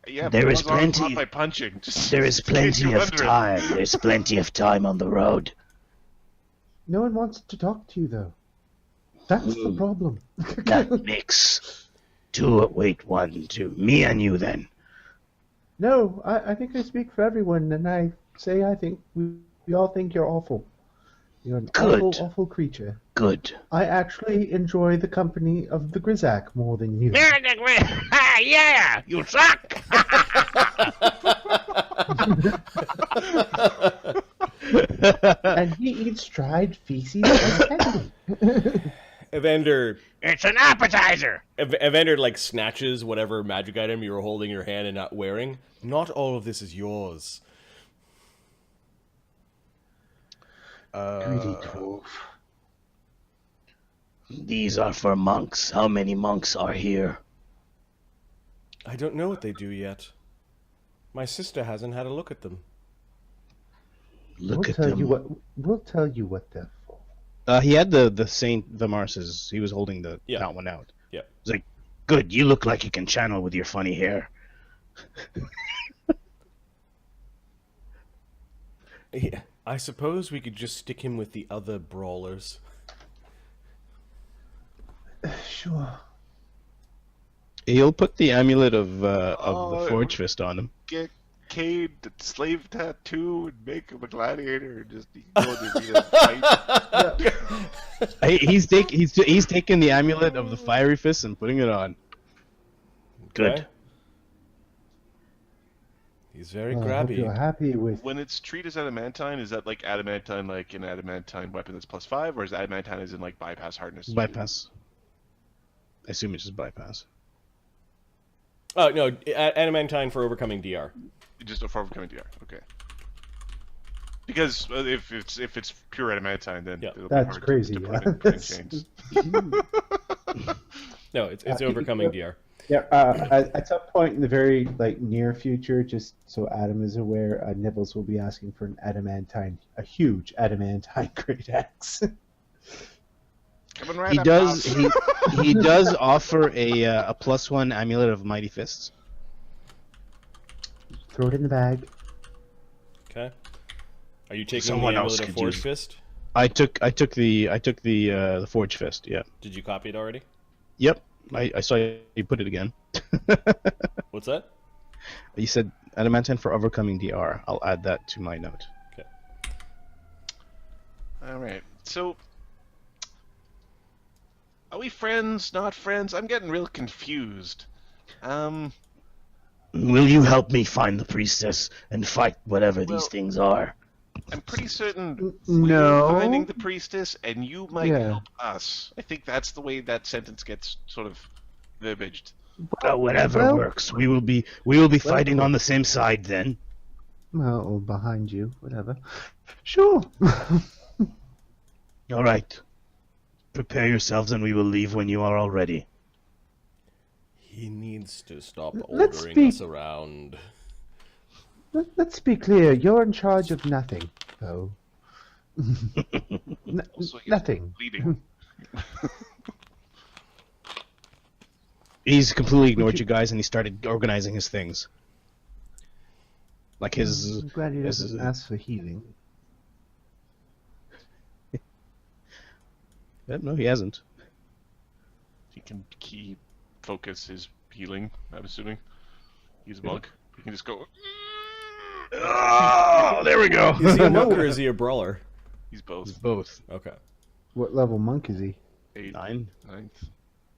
Yeah, There but is it was all plenty- fought by punching. Just There is in case plenty you're of wondering. time. There's plenty of time on the road. No one wants to talk to you, though. That's the problem. That makes two. Wait, 1, 2. Me and you then. No, I think I speak for everyone, and I say I think we all think you're awful. You're an Good. awful, awful creature. Good. I actually enjoy the company of the Grizzak more than you. Yeah, you suck. And he eats dried feces and candy. Evander, It's an appetizer. Evander like snatches whatever magic item you were holding in your hand and not wearing. Not all of this is yours. Greedy dwarf. These are for monks. How many monks are here? I don't know what they do yet. My sister hasn't had a look at them. Look at tell them. you what. We'll tell you what they're for. He had the Saint Vamaris. He was holding that one out. Yeah. He's like, good. You look like you can channel with your funny hair. Yeah, I suppose we could just stick him with the other brawlers. Sure. He'll put the amulet of the Oh, Forge Fist on him. Get Cade the slave tattoo and make him a gladiator and just go to be a fight. He's taking the amulet of the Fiery Fist and putting it on. Good. Okay? He's very Well, I hope you're grabby. happy with. When it's treated as adamantine, is that like adamantine, like an adamantine weapon that's +5, or is adamantine as in like bypass hardness? Bypass. I assume it's just bypass. Oh no, adamantine for overcoming DR. Just a form of coming DR. Okay. Because if it's pure adamantine, then Yeah. it'll That's be hard crazy. to put Yeah. in chains. No, it's overcoming DR. Yeah, at some point in the very near future, just so Adam is aware, Nibbles will be asking for a huge adamantine great axe. Coming right He up, does. boss. He does offer a +1 amulet of Mighty Fists. Throw it in the bag. Okay. Are you taking Someone the else amulet of could Forge use- Fist? I took the Forge Fist. Yeah. Did you copy it already? Yep. I saw you put it again. What's that? You said adamantine for overcoming DR. I'll add that to my note. Okay. All right. So, are we friends? Not friends? I'm getting real confused. Will you help me find the priestess and fight whatever these Well- things are? I'm pretty certain No. we're finding the priestess, and you might Yeah. help us. I think that's the way that sentence gets sort of verbaged. Whatever Well- works. We will be fighting on the same side then. Well, or behind you, whatever. Sure. All right. Prepare yourselves, and we will leave when you are all ready. He needs to stop Let's ordering be- us around. Let's be clear. You're in charge of nothing, though. Also, he's Nothing. bleeding. He's completely ignored you guys, and he started organizing his things. Like his. I'm glad he his- doesn't ask for healing. No, he hasn't. He can key focus his healing, I'm assuming. He's a monk. He can just go. Oh, there we go. Is he a monk or is he a brawler? He's both. Both. Okay. What level monk is he? 8, 9. 9th.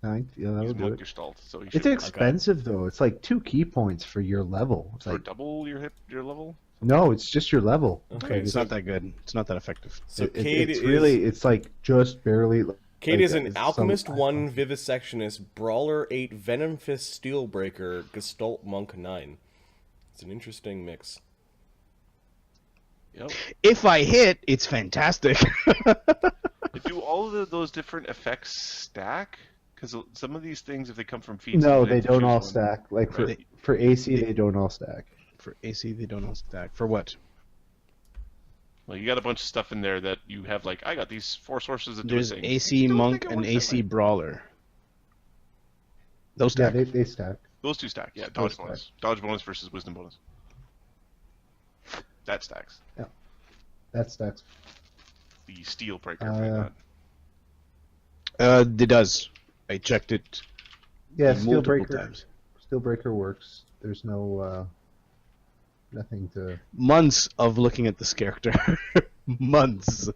9th? Yeah, that He's would do monk it. gestalt, so he It's should expensive though. It's like 2 key points for your level. It's for like double your level. no, it's just your level. Okay. It's not that good. It's not that effective. So Cade it's is really, it's like just barely. Cade like, is an it's alchemist, some- 1 vivisectionist, brawler 8, venom fist, steelbreaker, gestalt monk 9. It's an interesting mix. Yep. If I hit, it's fantastic. Do all of those different effects stack? Because some of these things, if they come from feats, No, you they have to don't choose all one. stack. Like for Right. for AC, they don't all stack. For AC, they don't all stack. For what? Well, you got a bunch of stuff in there that you have. Like, I got these 4 sources that do There's a thing. AC Don't monk think it and works that AC way. brawler. Those Yeah, stack. they stack. Those 2 stack. Yeah, Those dodge stack. bonus. Dodge bonus versus wisdom bonus. That stacks. That stacks. The steel breaker. right? It does. I checked it Yeah, multiple Steelbreaker. times. Steelbreaker works. There's no nothing to. Months of looking at this character. Months.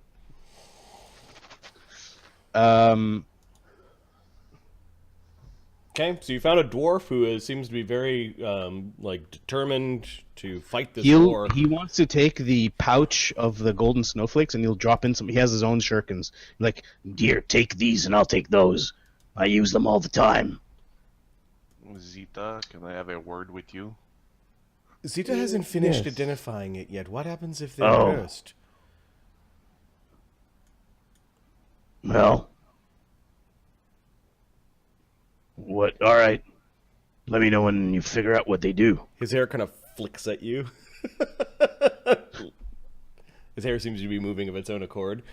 Okay, so you found a dwarf who seems to be very determined to fight this He war. wants to take the pouch of the golden snowflakes and he'll drop in some. He has his own shurikens. Like, dear, take these and I'll take those. I use them all the time. Zita, can I have a word with you? Zita hasn't finished Yes. identifying it yet. What happens if they're Oh. cursed? Well, what? All right. Let me know when you figure out what they do. His hair kind of flicks at you. His hair seems to be moving of its own accord.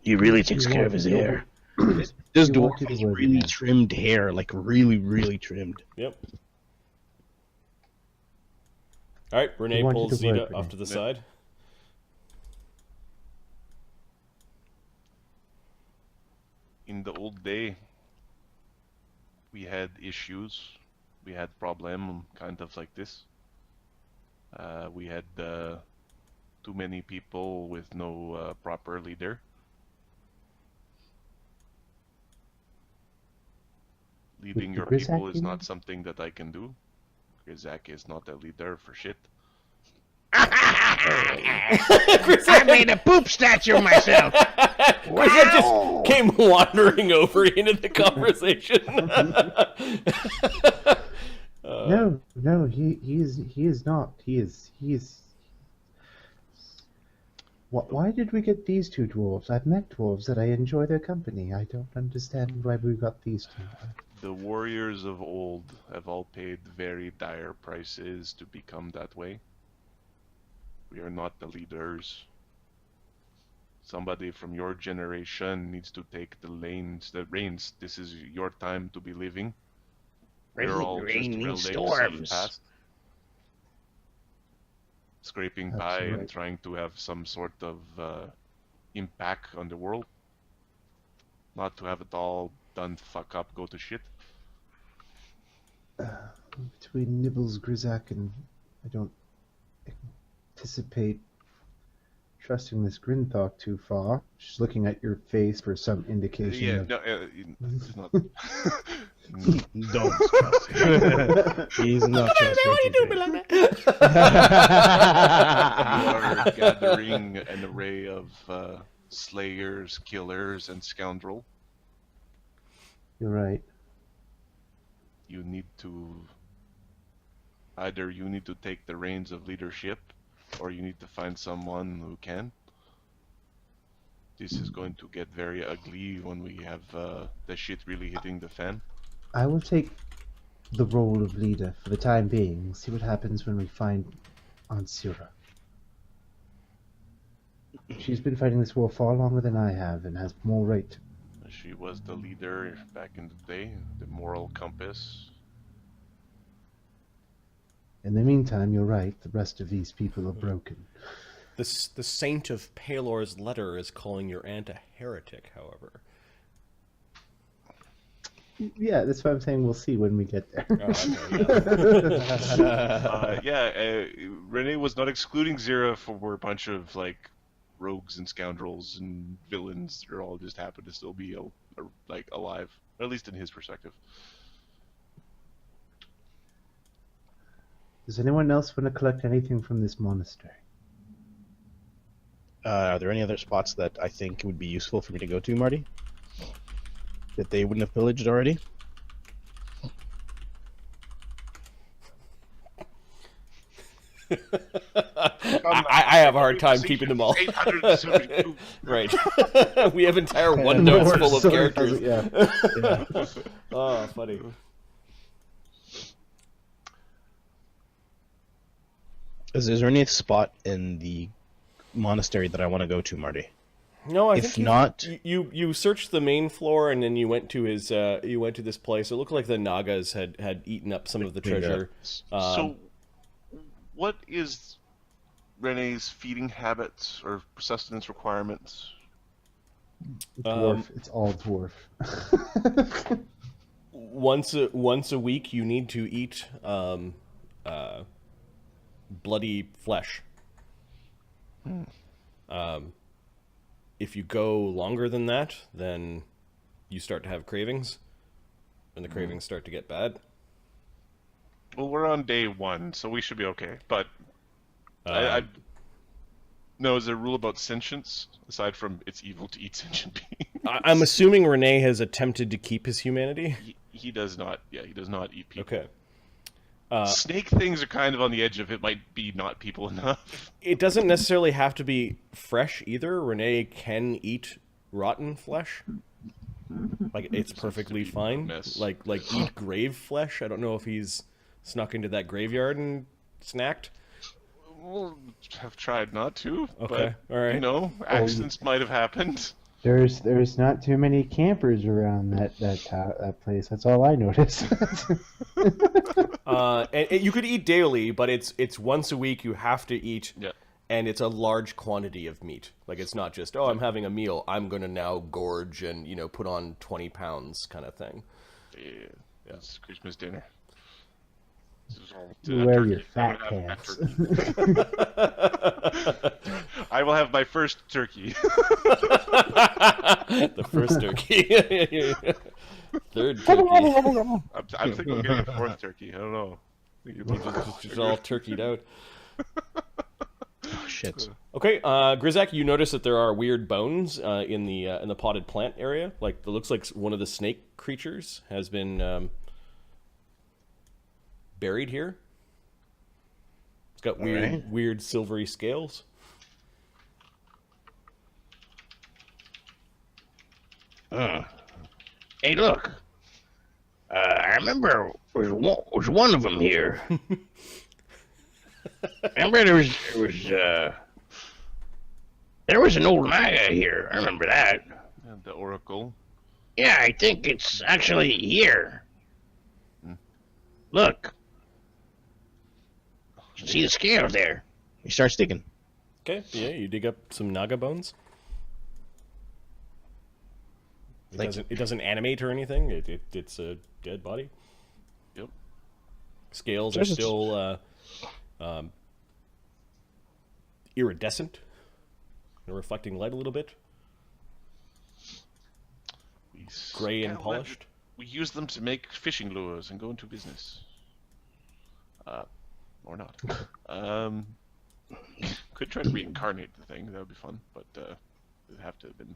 He really takes care of his hair. This You dwarf wanted has to wear really the hair. trimmed hair, like really, really trimmed. Yep. All right, Rene You wanted pulls to Zita work, off Rene. to the side. In the old day, we had issues. We had problem kind of like this. We had too many people with no proper leader. Leading your Grizak, people is you not mean? something that I can do. Grizak is not a leader for shit. I made a poop statue myself. Grizak just came wandering over into the conversation. No, he is not. He is. Why did we get these 2 dwarves? I've met dwarves that I enjoy their company. I don't understand why we got these 2. The warriors of old have all paid very dire prices to become that way. We are not the leaders. Somebody from your generation needs to take the reins. This is your time to be living. We're all just Raining relics of the storms. past. Scraping by and Absolutely. trying to have some sort of impact on the world. Not to have it all done fuck up, go to shit. Between Nibbles, Grizak, and I don't anticipate trusting this Grinthok too far. Just looking at your face for some indication. Yeah, of... no, it's not. Don't trust him. He's not trustworthy. You are gathering an array of slayers, killers, and scoundrel. You're right. You need to either you need to take the reins of leadership, or you need to find someone who can. This is going to get very ugly when we have the shit really hitting the fan. I will take the role of leader for the time being. See what happens when we find Ansira. She's been fighting this war far longer than I have and has more right. She was the leader back in the day, the moral compass. In the meantime, you're right. The rest of these people are broken. The Saint of Palor's letter is calling your aunt a heretic, however. Yeah, that's why I'm saying we'll see when we get there. Oh, okay, Rene was not excluding Zira for a bunch of like rogues and scoundrels and villains. They all just happen to still be like alive, or at least in his perspective. Does anyone else want to collect anything from this monastery? Are there any other spots that I think would be useful for me to go to, Marty? That they wouldn't have pillaged already? I have a hard time keeping them all. 872. Right. We have entire OneNotes full of characters. Yeah. Oh, funny. Is there any spot in the monastery that I want to go to, Marty? No, I If think not- you searched the main floor and then you went to his you went to this place. It looked like the Nagas had eaten up some of the treasure. So, what is Rene's feeding habits or sustenance requirements? Dwarf. It's all dwarf. Once a week, you need to eat bloody flesh. If you go longer than that, then you start to have cravings, and the cravings start to get bad. Well, we're on day 1, so we should be okay. But no, is there a rule about sentience aside from it's evil to eat sentient beings? I'm assuming Rene has attempted to keep his humanity. He does not. Yeah, he does not eat people. Okay. Snake things are kind of on the edge of it might be not people enough. It doesn't necessarily have to be fresh either. Rene can eat rotten flesh. Like, it's perfectly fine. Mess. Like eat grave flesh. I don't know if he's snuck into that graveyard and snacked. We'll have tried not to. Okay, But, all right. You know, accidents might have happened. There's not too many campers around that place. That's all I noticed. And you could eat daily, but it's once a week you have to eat. Yeah. And it's a large quantity of meat. Like, it's not just, I'm having a meal, I'm going to now gorge and, put on 20 pounds kind of thing. Yeah. It's Christmas dinner. This is all You wear your turkey. fat I'm gonna have pants. turkey. I will have my first turkey. The first turkey. Third turkey. I'm thinking of getting a 4th turkey. I don't know. It's all turkeyed out. Oh, shit. Okay, Grizak, you notice that there are weird bones in the potted plant area. Like, it looks like one of the snake creatures has been buried here. It's got weird silvery scales. Hey, look. I remember there was one of them here. Remember there was an old Naga here. I remember that. And the Oracle. Yeah, I think it's actually here. Look. See the scales there? He starts digging. Okay, yeah, you dig up some Naga bones. It doesn't animate or anything. It's a dead body. Yep. Scales are still iridescent. They're reflecting light a little bit. Gray and polished. We use them to make fishing lures and go into business. Or not. Could try to reincarnate the thing. That would be fun, but it'd have to have been.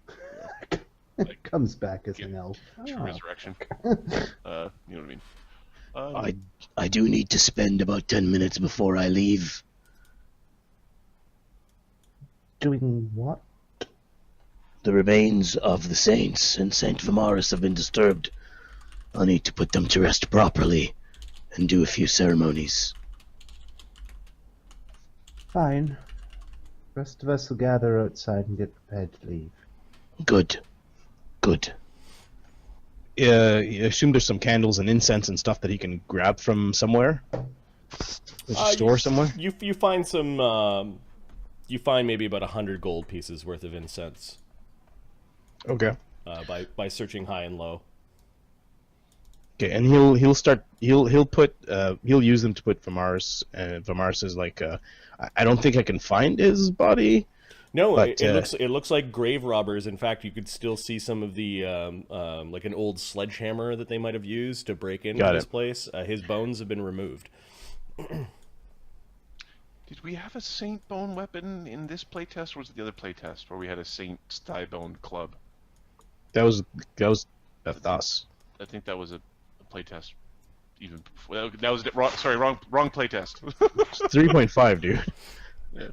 It comes back as an elf. To resurrection. You know what I mean? I do need to spend about 10 minutes before I leave. Doing what? The remains of the saints in Saint Vamaris have been disturbed. I'll need to put them to rest properly and do a few ceremonies. Fine. Rest of us will gather outside and get prepared to leave. Good. You assume there's some candles and incense and stuff that he can grab from somewhere. There's a store somewhere. You find some. You find maybe about 100 gold pieces worth of incense. Okay. By searching high and low. Okay, and he'll use them to put Vamaris. Vamaris is like, I don't think I can find his body. No, but, it looks like grave robbers. In fact, you could still see some of the like an old sledgehammer that they might have used to break into this place. His bones have been removed. Did we have a Saint Bone weapon in this playtest, or was it the other playtest where we had a Saint's Thigh Bone club? That was us. I think that was a playtest. Even before, that was wrong. Sorry, wrong playtest. 3.5, dude. Yeah.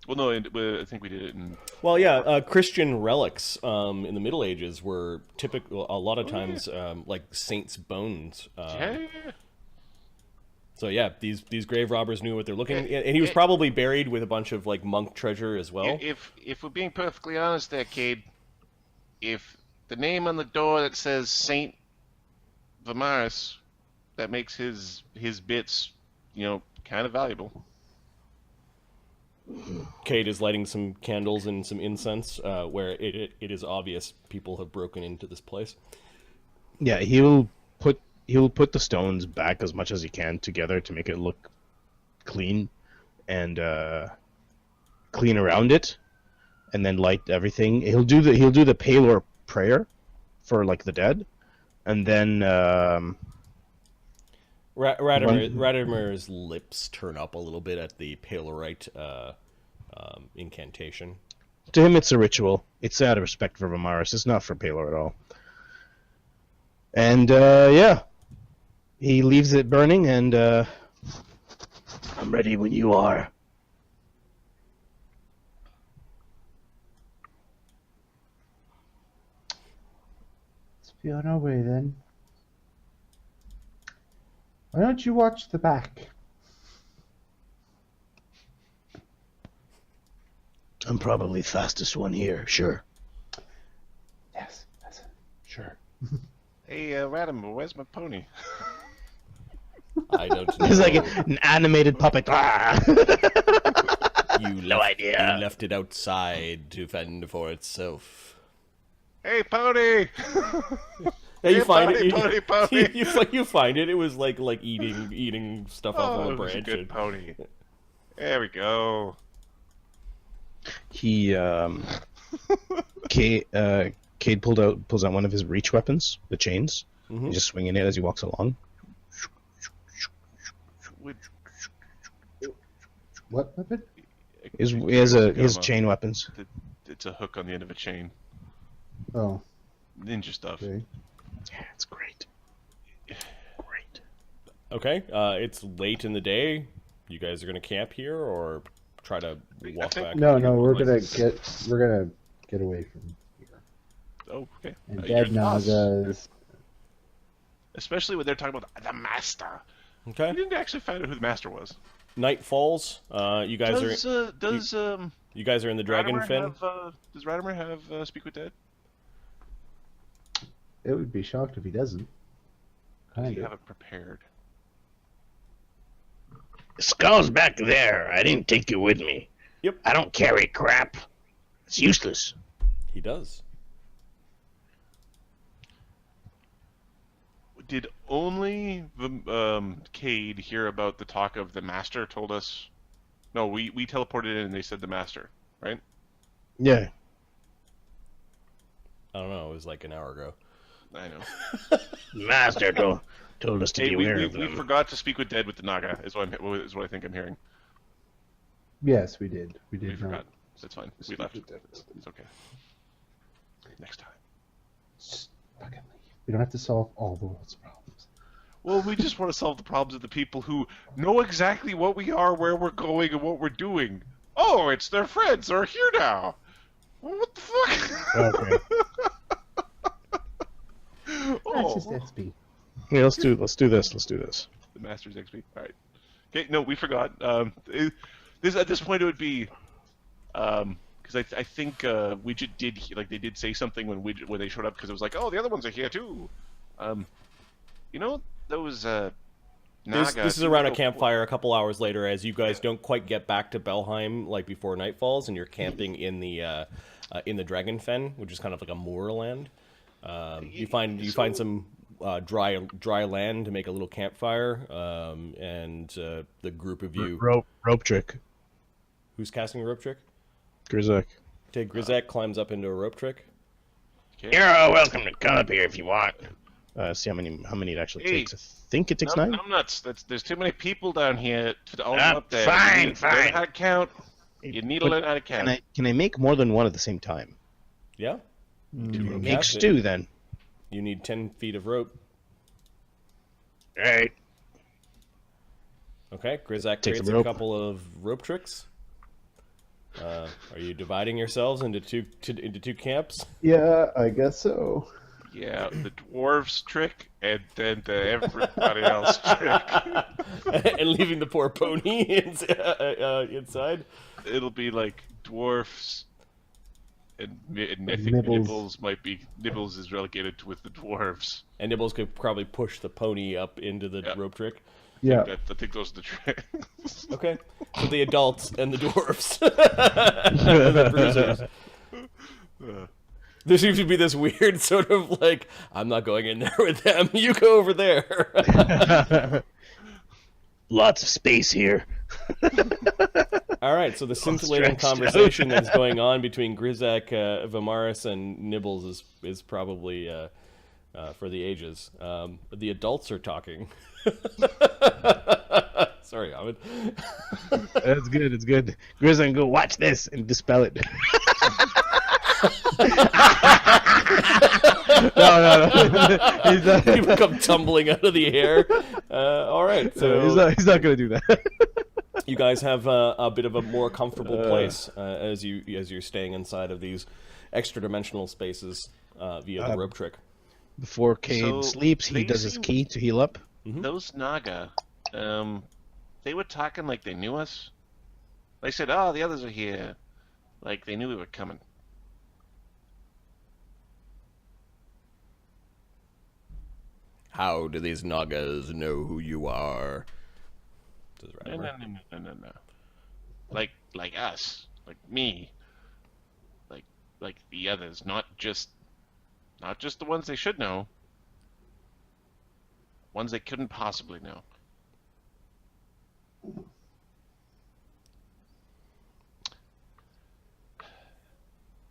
Well, no, I think we did it in. Well, yeah, Christian relics in the Middle Ages were typical. A lot of times, like saints' bones. Yeah. So yeah, these grave robbers knew what they're looking, and he was probably buried with a bunch of like monk treasure as well. If we're being perfectly honest, there, Cade, if the name on the door that says Saint Vamaris, that makes his bits, kind of valuable. Cade is lighting some candles and some incense, where it is obvious people have broken into this place. Yeah, he'll put the stones back as much as he can together to make it look clean and clean around it, and then light everything. He'll do the Palor prayer for like the dead, and then Radimir's lips turn up a little bit at the Palorite incantation. To him, it's a ritual. It's out of respect for Vamaris. It's not for Palor at all. And yeah. He leaves it burning, and I'm ready when you are. Let's be on our way then. Why don't you watch the back? I'm probably fastest one here, sure. Yes, sure. Hey, Radimer, where's my pony? I don't know. he's like an animated puppet. No idea. You left it outside to fend for itself. Hey, pony! Yeah, you find pony, it. Pony. You find it. It was like eating stuff off of a it was branch. a good pony. There we go. He Cade pulls out one of his reach weapons, the chains, and just swinging it as he walks along. What weapon? He has chain weapons. It's a hook on the end of a chain. Oh. Ninja stuff. Okay. Yeah, it's great. Great. Okay, it's late in the day. You guys are gonna camp here or try to walk back? No, we're gonna get away from here. Oh, okay. And Dad knows. Especially when they're talking about the master. Okay. We didn't actually find out who the master was. Night falls. You guys you guys are in the dragon fin. Does Radimer have Speak with Dead? It would be shocked if he doesn't. Does he have it prepared? The skull's back there. I didn't take you with me. Yep. I don't carry crap. It's useless. He does. Did only the Cade hear about the talk of the master told us? No, we teleported in and they said the master, right? Yeah. I don't know. It was like an hour ago. I know. Master told us to be aware of them. We forgot to speak with Dead with the Naga, is what I think I'm hearing. Yes, we did. We We forgot. That's fine. We left. with Dead. It's okay. Next time. Just fucking leave. We don't have to solve all the world's problems. Well, we just want to solve the problems of the people who know exactly what we are, where we're going, and what we're doing. Oh, it's their friends. They're here now. What the fuck? Okay. That's just XP. Yeah, let's do this. The Master's XP. All right. Okay. No, we forgot. This at this point it would be, because I think Widget did they did say something when they showed up because it was like, oh, the other ones are here too. You know those Naga. This is around a campfire a couple hours later, as you guys don't quite get back to Belheim like before night falls, and you're camping in the Dragon Fen, which is kind of like a moorland. You find some dry land to make a little campfire, and the group of you. Rope trick. Who's casting a rope trick? Grizek. Okay, Grizek climbs up into a rope trick. Okay. You're all welcome to come up here if you want. See how many it actually takes. I think it takes 9. I'm nuts. There's too many people down here to all up there. Fine. Learn how to count. You need to learn how to count. Can I make more than one at the same time? Yeah. Make stew then. You need 10 feet of rope. Right. Okay, Grizak Take creates the a rope. couple of rope tricks. Are you dividing yourselves into two camps? Yeah, I guess so. Yeah, the dwarves trick, and then the everybody else trick. And leaving the poor pony inside? It'll be like dwarfs, and I think Nibbles. Nibbles is relegated with the dwarves. And Nibbles could probably push the pony up into the rope trick. Yeah. I think those are the tricks. Okay. So the adults and the dwarfs. The bruisers. There seems to be this weird sort of like, I'm not going in there with them. You go over there. Lots of space here. All right, so the scintillating conversation that's going on between Grizak, Vamaris, and Nibbles is probably for the ages. The adults are talking. Sorry, Ahmed. That's good. It's good. Grizek, go watch this and dispel it. No. He's not. You come tumbling out of the air. All right, so He's not gonna do that. you guys have a bit of a more comfortable place as you're staying inside of these extra dimensional spaces via the rope trick. Before Cade So, sleeps, he they does his seem- key to heal up. Those Naga, they were talking like they knew us. They said, "Oh, the others are here," like they knew we were coming. How do these Nagas know who you are? Says No. Radimer. Like us, like me, like the others, not just the ones they should know. Ones they couldn't possibly know.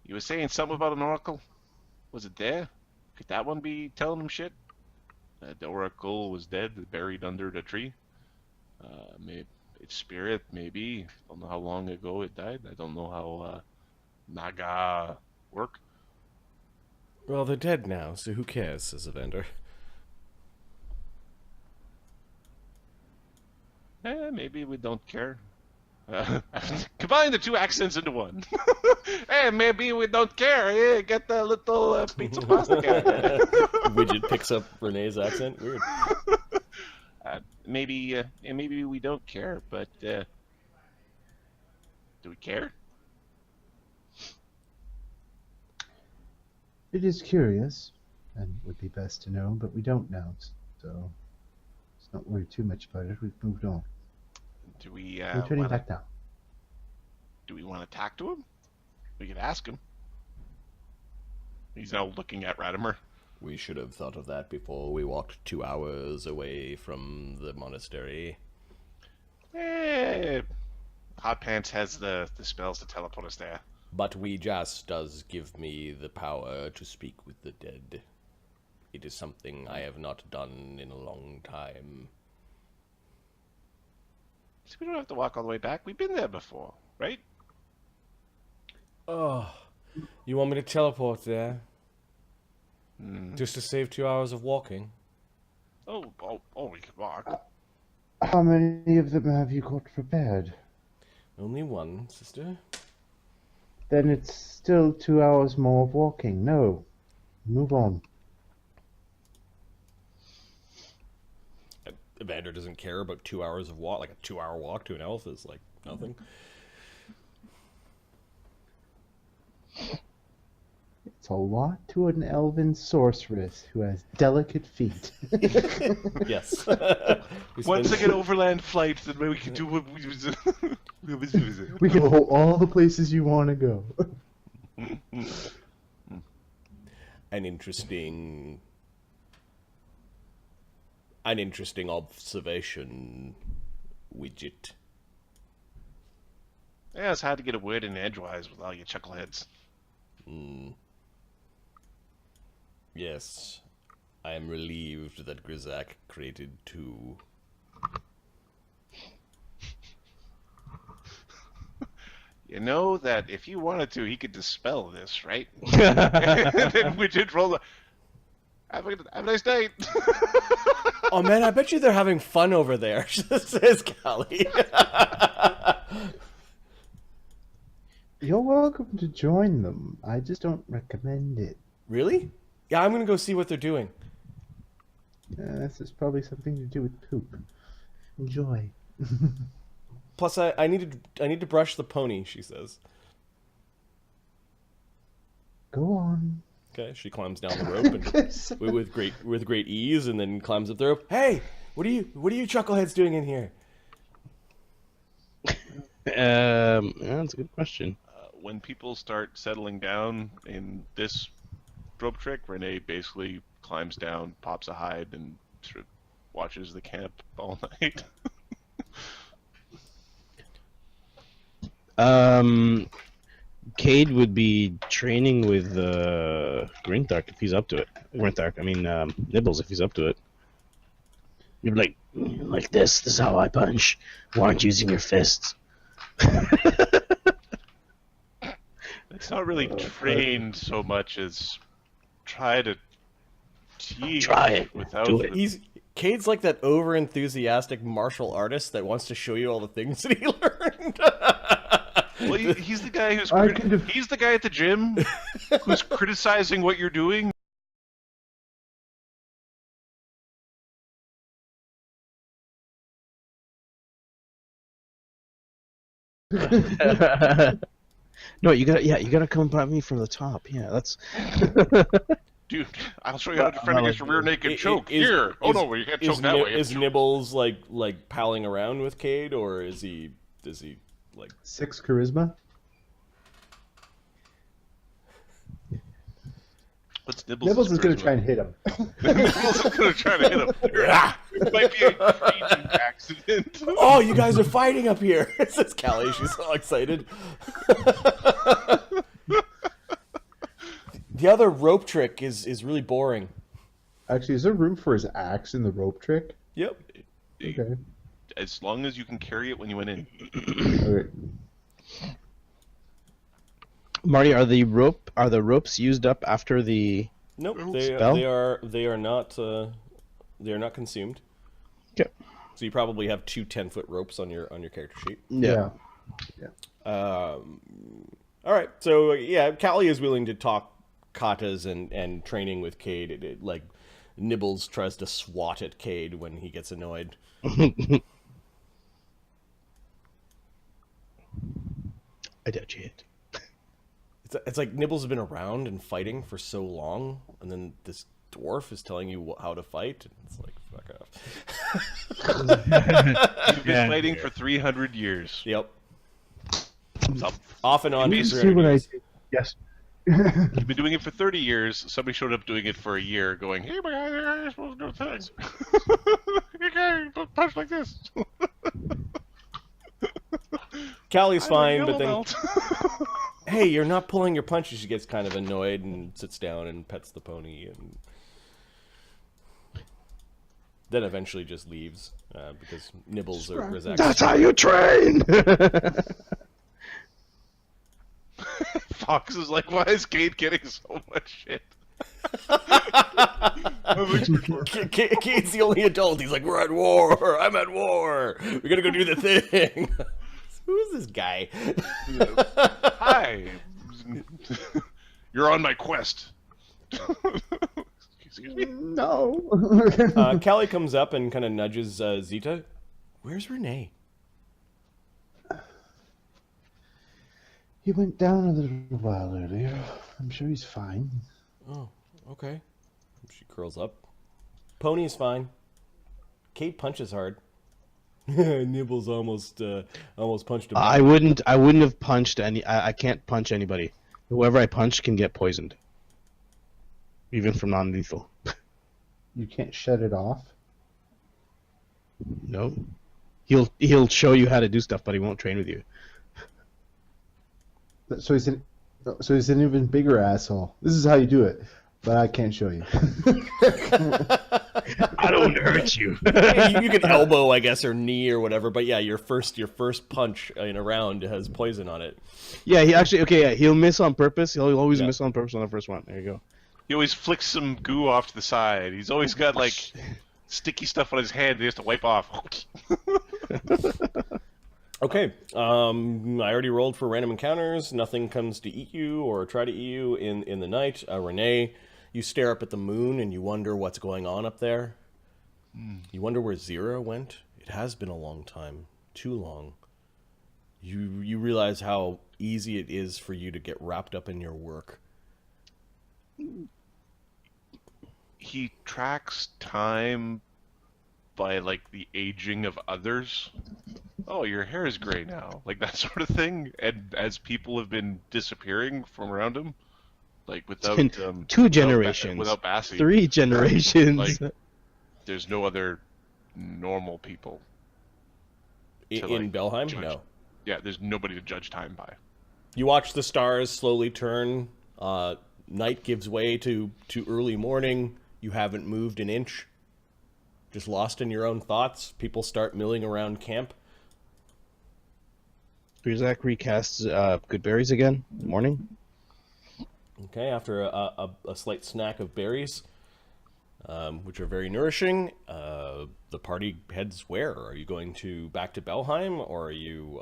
You were saying something about an oracle? Was it there? Could that one be telling them shit? The oracle was dead, buried under the tree. Maybe its spirit, maybe. I don't know how long ago it died. I don't know how Naga work. Well, they're dead now, so who cares, says Evander. Maybe we don't care. Combine the two accents into one. Hey, maybe we don't care. Hey, get the little pizza pasta guy. Widget picks up Renee's accent. Weird. Maybe we don't care, but do we care? It is curious, and would be best to know, but we don't know, so let's not worry too much about it. We've moved on. Do we We're turning back now. do we want to talk to him? We could ask him. He's now looking at Radimer. We should have thought of that before we walked 2 hours away from the monastery. Hot Pants has the spells to teleport us there. But Ouija does give me the power to speak with the dead. It is something I have not done in a long time. So we don't have to walk all the way back. We've been there before, right? Oh, you want me to teleport there? Just to save 2 hours of walking? Oh, we could walk. How many of them have you got prepared? Only one, sister. Then it's still 2 hours more of walking. No. Move on. Evander doesn't care about 2 hours of walk. Like a 2 hour walk to an elf is like nothing. It's a lot to an elven sorceress who has delicate feet. Yes. Once I get overland flight, then maybe we can do what we We can go all the places you want to go. An interesting observation, Widget. Yeah, it's hard to get a word in edgewise with all you chuckleheads. Yes, I am relieved that Grizak created 2. You know that if you wanted to, he could dispel this, right? And then Widget roll the... Have a nice night. Oh man, I bet you they're having fun over there, says Callie. You're welcome to join them. I just don't recommend it. Really? Yeah, I'm gonna go see what they're doing. This is probably something to do with poop. Enjoy. Plus, I need to brush the pony, she says. Go on. Okay, she climbs down the rope and with great ease, and then climbs up the rope. Hey, what are you chuckleheads doing in here? Yeah, that's a good question. When people start settling down in this rope trick, Rene basically climbs down, pops a hide, and sort of watches the camp all night. Cade would be training with Grintark if he's up to it. Nibbles if he's up to it. You're like this. This is how I punch. Why aren't you using your fists? It's not really trained so much as try to teach. Try it. Without Do it. Cade's like that over-enthusiastic martial artist that wants to show you all the things that he learned. Well, he's the guy who's he's the guy at the gym who's criticizing what you're doing. No, you gotta come at me from the top. Yeah, that's. Dude, I'll show you how to defend against a rear naked choke. Here! Oh no, you can't choke that way. Is Nibbles like palling around with Cade, or does he like 6 charisma? What's Nibbles? Nibbles is going to try and hit him. Nibbles is going to try to hit him. It might be a cheating accident. Oh, you guys are fighting up here, says Callie. She's all excited. The other rope trick is really boring. Actually, is there room for his axe in the rope trick? Yep. Okay. As long as you can carry it when you went in. Okay. Marty, are the ropes used up after the? Nope. Spell? They are not consumed. Okay. So you probably have 2 10-foot ropes on your character sheet. Yeah. All right. So yeah, Callie is willing to talk katas and training with Cade. Like Nibbles tries to swat at Cade when he gets annoyed. I doubt you hit. It's like Nibbles has been around and fighting for so long, and then this dwarf is telling you how to fight. And it's like, fuck off. You've been fighting for 300 years. Yep. Off and on. Let me for see 300 what years. Yes. You've been doing it for 30 years. Somebody showed up doing it for a year, going, "Hey, my guy, you're supposed to do things. You can't punch like this." Callie's fine, but then belt. hey, you're not pulling your punches. She gets kind of annoyed and sits down and pets the pony, and then eventually just leaves because Nibbles or Grizak. That's how you train. Fox is like, "Why is Cade getting so much shit?" Cade's the only adult. He's like, "We're at war. I'm at war. We gotta go do the thing." Who is this guy? Hi. You're on my quest. Excuse me? No. Callie comes up and kind of nudges Zita. Where's Rene? He went down a little while earlier. I'm sure he's fine. Oh, okay. She curls up. Pony's fine. Kate punches hard. Nibble's almost punched him. I wouldn't have punched any. I can't punch anybody. Whoever I punch can get poisoned, even from non-lethal. You can't shut it off. No, he'll show you how to do stuff, but he won't train with you. So he's an even bigger asshole. This is how you do it, but I can't show you. I don't hurt you. You can elbow, I guess, or knee or whatever. But yeah, your first punch in a round has poison on it. Yeah, he'll miss on purpose. He'll always miss on purpose on the first one. There you go. He always flicks some goo off to the side. He's always got like sticky stuff on his hand. He has to wipe off. Okay, I already rolled for random encounters. Nothing comes to eat you or try to eat you in the night. Rene, you stare up at the moon and you wonder what's going on up there. You wonder where Zira went. It has been a long time, too long. You realize how easy it is for you to get wrapped up in your work. He tracks time by like the aging of others. Oh, your hair is gray now, like that sort of thing. And as people have been disappearing from around him, like without two generations, without Bassi, 3 generations. Like, there's no other normal people In Belheim, judge. no. Yeah, there's nobody to judge time by. You watch the stars slowly turn. Night gives way to early morning. You haven't moved an inch. Just lost in your own thoughts. People start milling around camp. Brizak recasts good berries again in the morning. Okay, after a slight snack of berries, which are very nourishing, the party heads where? Are you going back to Belheim, or are you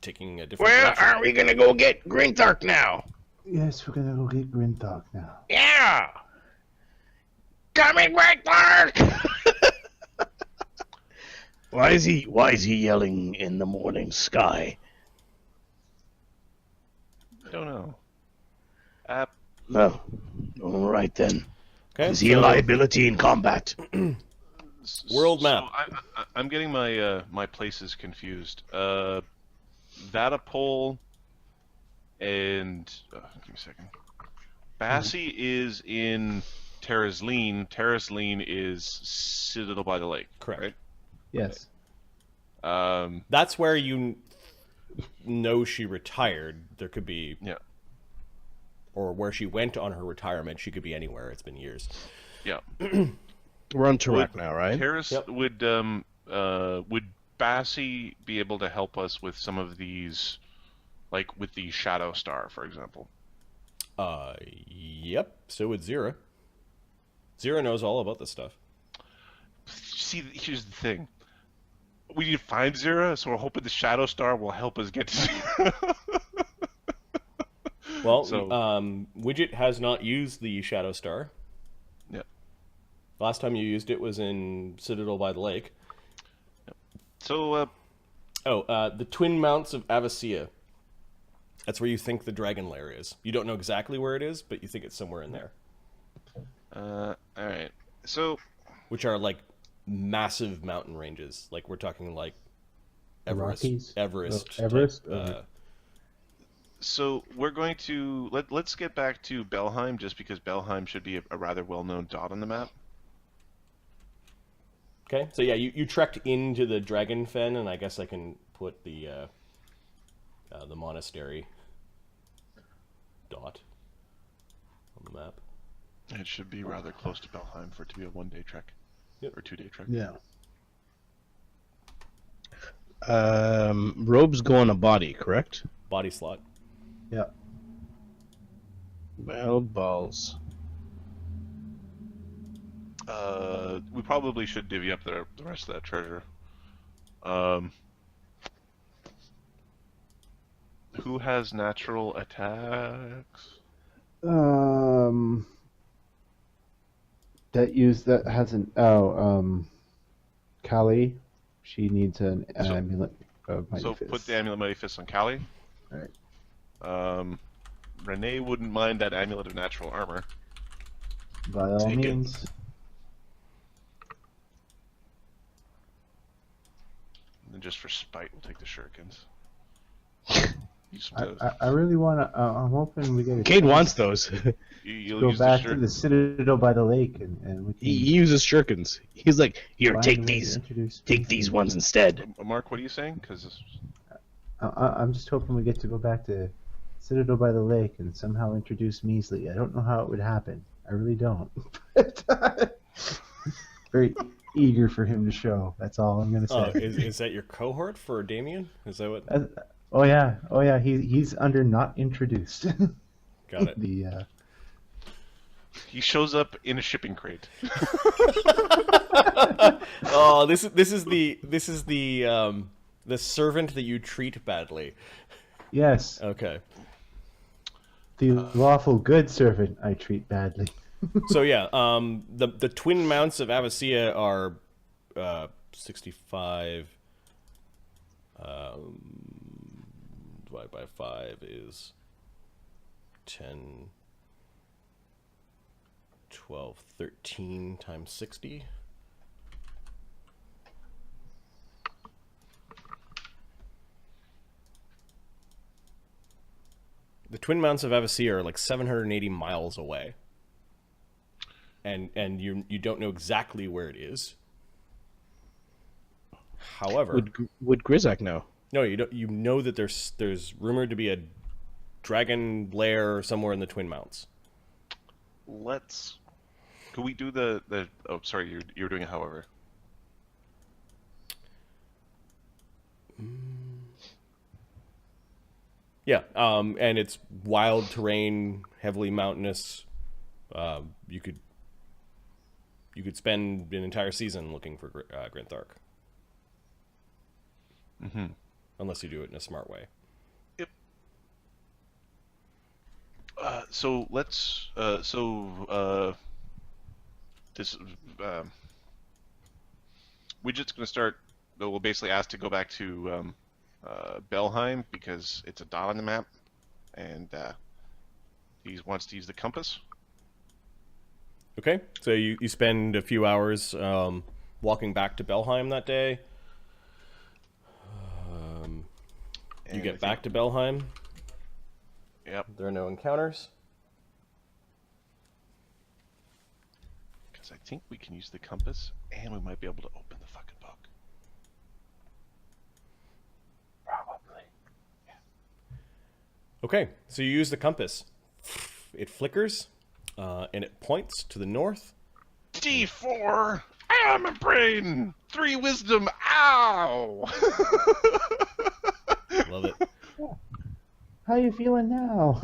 taking a different direction? Are we gonna go get Grintark now? Yes, we're gonna go get Grintalk now. Yeah! Coming, Grintark! Why is he yelling in the morning sky? I don't know. No. All right then. Okay, Is he a liability in combat? World map. So I'm getting my places confused. Vatapole and give me a second. Bassi is in Terrasleen. Terrasleen is Citadel-by-the-Lake. Correct. Right? Yes. That's where you know she retired. There could be... Yeah. Or where she went on her retirement. She could be anywhere. It's been years. Yeah. We're on Tarak now, right? Terrace would Bassi be able to help us with some of these, like with the Shadow Star, for example? Yep. So would Zira. Zira knows all about this stuff. See, here's the thing. We need to find Zira, so we're hoping the Shadow Star will help us get to Zira. Well, Widget has not used the Shadow Star. Yeah. Last time you used it was in Citadel-by-the-Lake. Yep. So, the Twin Mounts of Avasia. That's where you think the Dragon Lair is. You don't know exactly where it is, but you think it's somewhere in there. alright. So... Which are, like, massive mountain ranges. Like, we're talking, like, Everest. Rockies? Everest. Everest? So we're going to let's get back to Belheim, just because Belheim should be a rather well-known dot on the map. Okay, so yeah, you trekked into the Dragon Fen, and I guess I can put the monastery dot on the map. It should be rather close to Belheim for it to be a one-day trek. Yep. Or 2-day trek. Yeah. Robes go on a body, correct? Body slot. Yeah. Well, balls. We probably should divvy up the rest of that treasure. Who has natural attacks? That hasn't. Callie, she needs an amulet of Mighty So Fist. put the amulet Mighty Fist on Callie. Alright. Rene wouldn't mind that amulet of natural armor. By all Take it. means. And then just for spite, we'll take the shurikens. Use some I really want to. I'm hoping we get a Cade chance wants those. You'll to go use back the to the Citadel-by-the-Lake, and we can He uses shurikens. He's like, here, find take a way to these. introduce Take these ones instead. Mark, what are you saying? Because I'm just hoping we get to go back to Citadel-by-the-Lake and somehow introduce Measley. I don't know how it would happen. I really don't. Very eager for him to show. That's all I'm gonna say. Oh, is that your cohort for Damian? Is that what? Oh yeah. He's under not introduced. Got it. The he shows up in a shipping crate. Oh, this is the servant that you treat badly. yes, Okay. the lawful good servant I treat badly. So yeah, the twin mounts of Avicea are 65. Divided by 5 is 10, 12, 13 times 60. The twin mounts of Avicea are like 780 miles away. And you don't know exactly where it is. However, Would Grizak know? no, you don't. You know that there's rumored to be a dragon lair somewhere in the Twin Mounts. Let's. Could we do the? Oh, sorry, you're doing it. However. Yeah, and it's wild terrain, heavily mountainous. You could spend an entire season looking for Grynthark. Mm-hmm. Unless you do it in a smart way. Yep. So let's. This. Widget's going to start. We'll basically ask to go back to Belheim because it's a dot on the map, and he wants to use the compass. Okay, so you spend a few hours walking back to Belheim that day. You And get I back to Belheim. Yep. There are no encounters. Because I think we can use the compass, and we might be able to open the fucking book. Probably. Okay, so you use the compass. It flickers, and it points to the north. D4! I'm a brain! 3 wisdom! Ow! Love it. How you feeling now?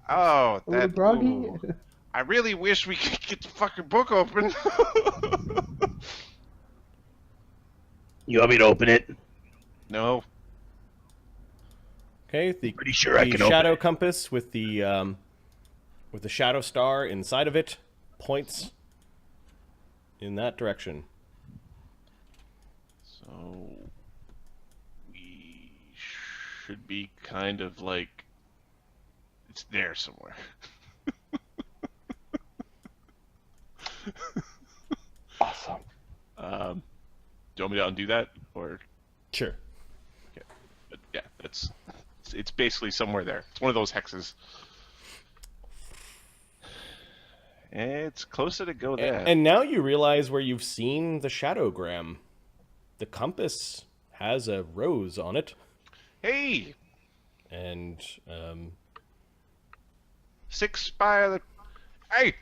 Oh, A little that. groggy? Ooh. I really wish we could get the fucking book open. You want me to open it? No. Okay, the Pretty sure I can open shadow it. compass with the shadow star inside of it points in that direction. So we should be kind of like it's there somewhere. Awesome. Do you want me to undo that, or Sure. but yeah, it's basically somewhere there. It's one of those hexes. It's closer to go there. And now you realize where you've seen the shadowgram. The compass has a rose on it, Hey, and 6 by the. Hey,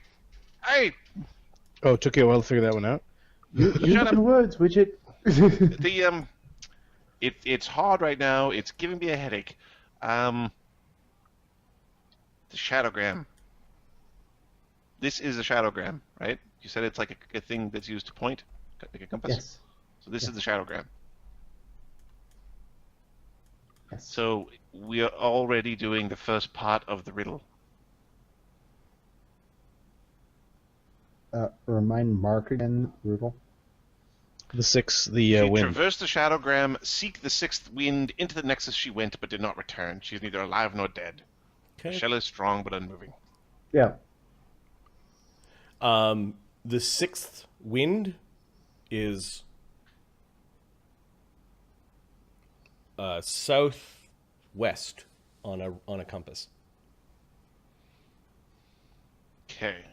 Oh, it took you a while to figure that one out? Use Shut up. your words, Widget. the it's hard right now. It's giving me a headache. The shadowgram. This is a shadowgram, right? You said it's like a thing that's used to point, like a compass. Yes. So this is the shadowgram. Yes. So we are already doing the first part of the riddle. Remind Mark again, Rudel. The She wind. traversed the shadowgram, seek the 6th wind. Into the nexus she went, but did not return. She is neither alive nor dead. The Okay. shell is strong but unmoving. Yeah. The sixth wind is southwest on a compass. Okay.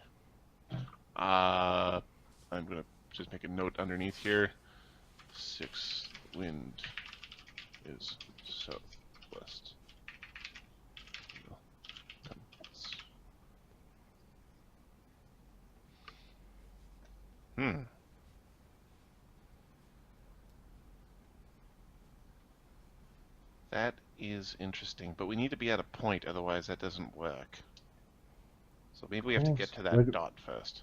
I'm gonna just make a note underneath here. Sixth wind is southwest. That is interesting, but we need to be at a point, otherwise that doesn't work. So maybe we have to get to that dot first.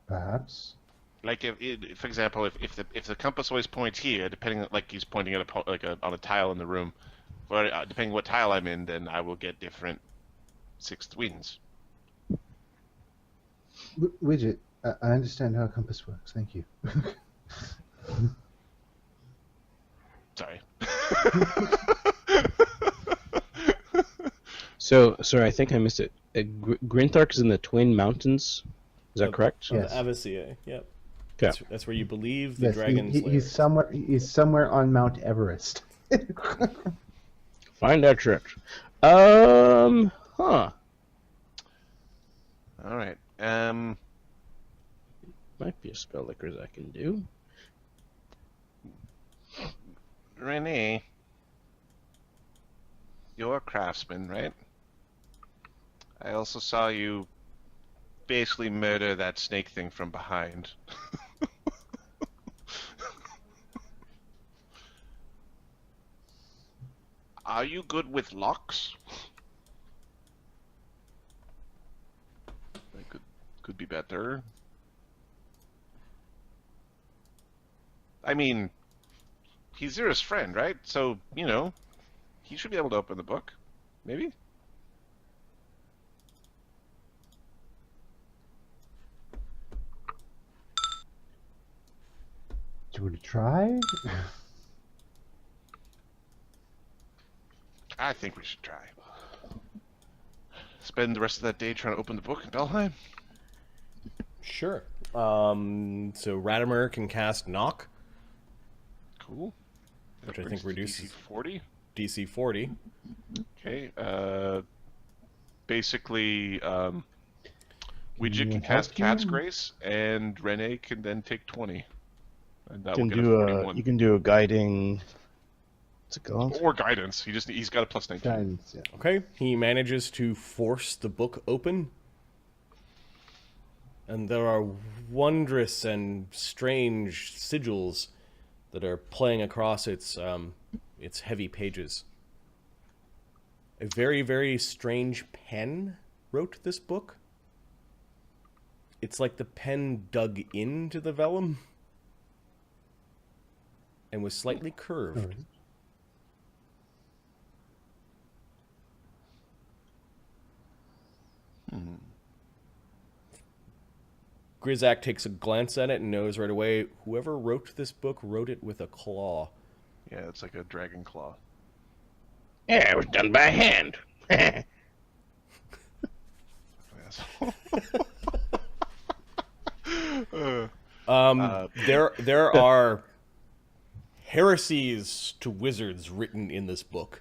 Perhaps. Like for example, if the compass always points here, depending like he's pointing at on a tile in the room, depending what tile I'm in, then I will get different sixth winds. Widget, I understand how a compass works. Thank you. Sorry. So, sorry, I think I missed it. Grinthark is in the Twin Mountains. Is that correct? Of Yes. the Avasia, yep. Okay. That's where you believe the Yes, dragon's lair he's is. somewhere. He's somewhere on Mount Everest. Find that trick. Huh. All right. Might be a spell lickers I can do. Rene, you're a craftsman, right? I also saw you basically murder that snake thing from behind. Are you good with locks? That could be better. I mean, he's Zira's friend, right? So, you know, he should be able to open the book. Maybe? Do you want to try? I think we should try. Spend the rest of that day trying to open the book in Belheim? Sure. So Radimer can cast Knock, Cool. which That I brings think it to reduces DC 40. DC 40. Okay. Basically, Widget Can can I cast help you? Cat's Grace, and Rene can then take 20. And that You will can get a do 41. you can do a guiding. What's it called? Or guidance. He's got a plus 19. Guidance, yeah. Okay. He manages to force the book open. And there are wondrous and strange sigils that are playing across its heavy pages. A very, very strange pen wrote this book. It's like the pen dug into the vellum and was slightly curved. Alright. Grizak takes a glance at it and knows right away whoever wrote this book wrote it with a claw. Yeah, it's like a dragon claw. Yeah, it was done by hand. There are heresies to wizards written in this book,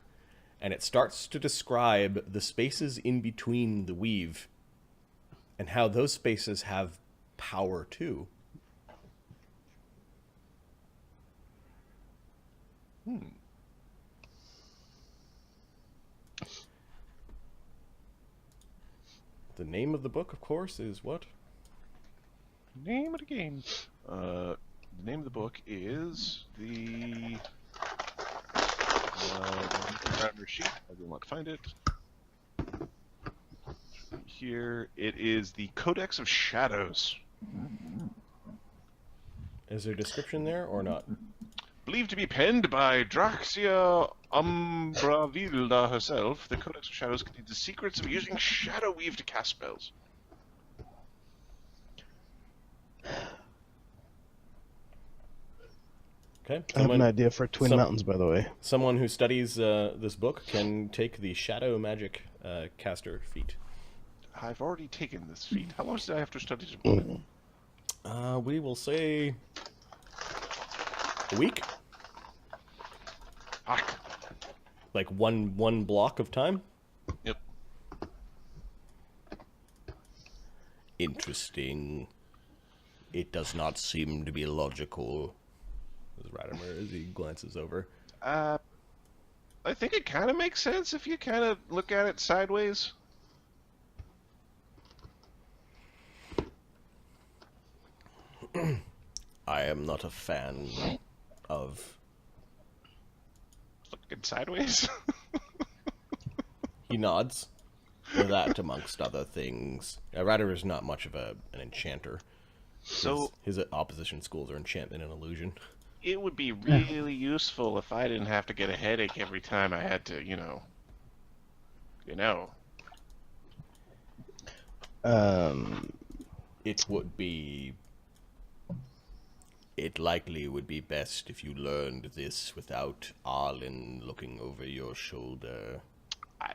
and it starts to describe the spaces in between the weave and how those spaces have power too. The name of the book, of course, is what? Name of the game. The name of the book is the Radimer sheet. I will not find it. Here it is, the Codex of Shadows. Is there a description there or not? Believed to be penned by Draxia Umbravilda herself, the Codex of Shadows contains the secrets of using Shadow Weave to cast spells. Okay. I have an idea for Twin Mountains, by the way. Someone who studies this book can take the Shadow Magic caster feat. I've already taken this feat. How long did I have to study this book? We will say a week. Fuck. Like one block of time. Yep. Interesting. It does not seem to be logical. Says Radimer as he glances over. I think it kind of makes sense if you kind of look at it sideways. I am not a fan of... Looking sideways? He nods. That, amongst other things. Radimer is not much of an enchanter. So his opposition schools are enchantment and illusion. it would be really useful if I didn't have to get a headache every time I had to, you know. It would be... It likely would be best if you learned this without Arlen looking over your shoulder. I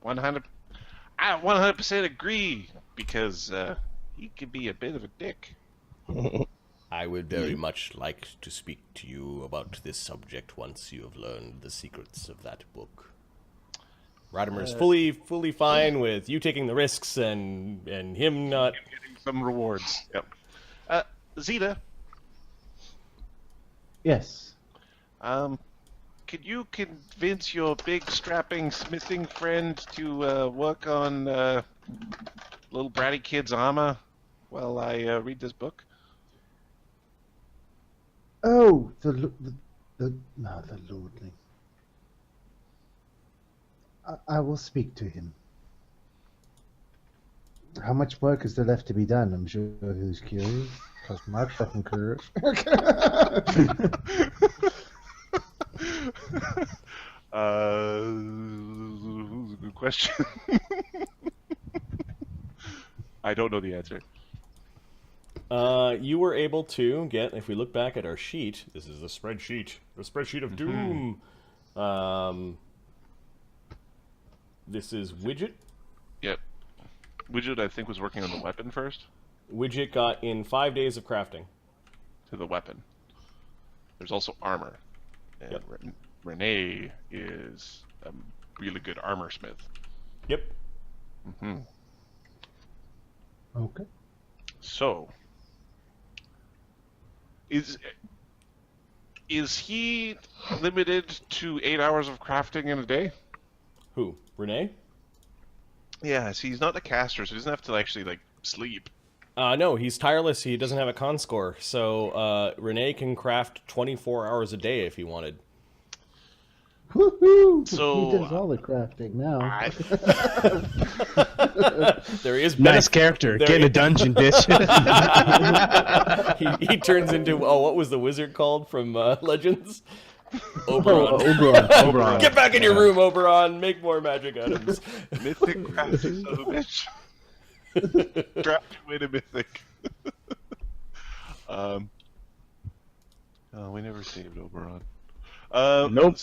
100% agree, because he could be a bit of a dick. I would very much like to speak to you about this subject once you have learned the secrets of that book. Radimer is fully fine with you taking the risks and him not... Getting some rewards. Yep. Zita, Yes. could you convince your big strapping smithing friend to work on little bratty kid's armor while I read this book? Oh, the lordling. I will speak to him. How much work is there left to be done? I'm sure he's curious. Because my fucking curious. Good question. I don't know the answer. You were able to get, if we look back at our sheet, this is the spreadsheet of doom. This is Widget. Yep. Widget, I think, was working on the weapon first. Widget got in 5 days of crafting. To the weapon. There's also armor. And Yep. Rene is a really good armor smith. Yep. Hmm. Okay. So, is he limited to 8 hours of crafting in a day? Who? Rene? Yeah, see, he's not the caster, so he doesn't have to actually, sleep. No, he's tireless. He doesn't have a con score. So, Rene can craft 24 hours a day if he wanted. Woohoo! So, he does all the crafting now. There is Nice character. Get in a dungeon, bitch. he turns into, what was the wizard called from Legends? Oberon. Oberon. Get back in your room, Oberon. Make more magic items. Mythic crafting, son of a bitch. Draft your way to Mythic. Oh, we never saved Oberon. Nope.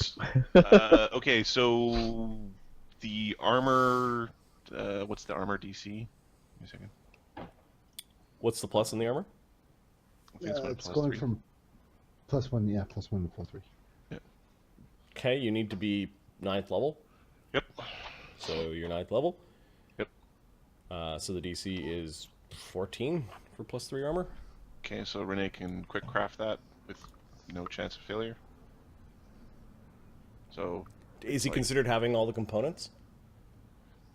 Okay, so the armor. What's the armor DC? Give me a second. What's the plus in the armor? I think It's going +3. from +1, yeah, +1 to +3. Okay, you need to be 9th level. Yep. So you're 9th level. Yep. So the DC is 14 for +3 armor. Okay, so Rene can quick craft that with no chance of failure. So. Is he considered having all the components?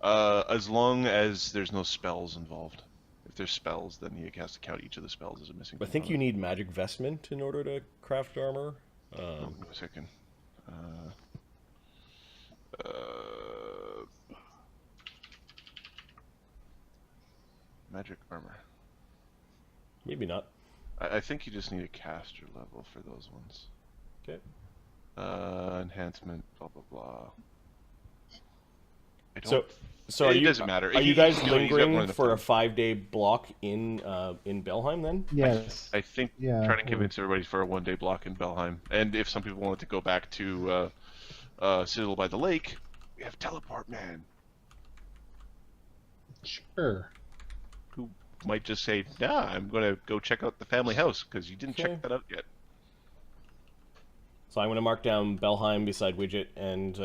As long as there's no spells involved. If there's spells, then he has to count each of the spells as a missing I think you need magic vestment in order to craft armor. Give me a second. Magic armor. Maybe not. I think you just need a caster level for those ones. Okay. Enhancement, blah blah blah. I don't. So it doesn't matter. Are you guys You know, he's got more lingering than for a fun. 5-day block in Belheim then? Yes. I think Yeah, trying to convince everybody for a 1-day block in Belheim, and if some people wanted to go back to Citadel-by-the-Lake, we have Teleport Man, Sure. who might just say, "Nah, I'm gonna go check out the family house because you didn't Okay. check that out yet." So I'm going to mark down Belheim beside Widget and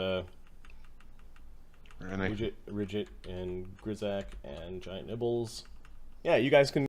And I, Ridget and Grizzak and Giant Nibbles. Yeah, you guys can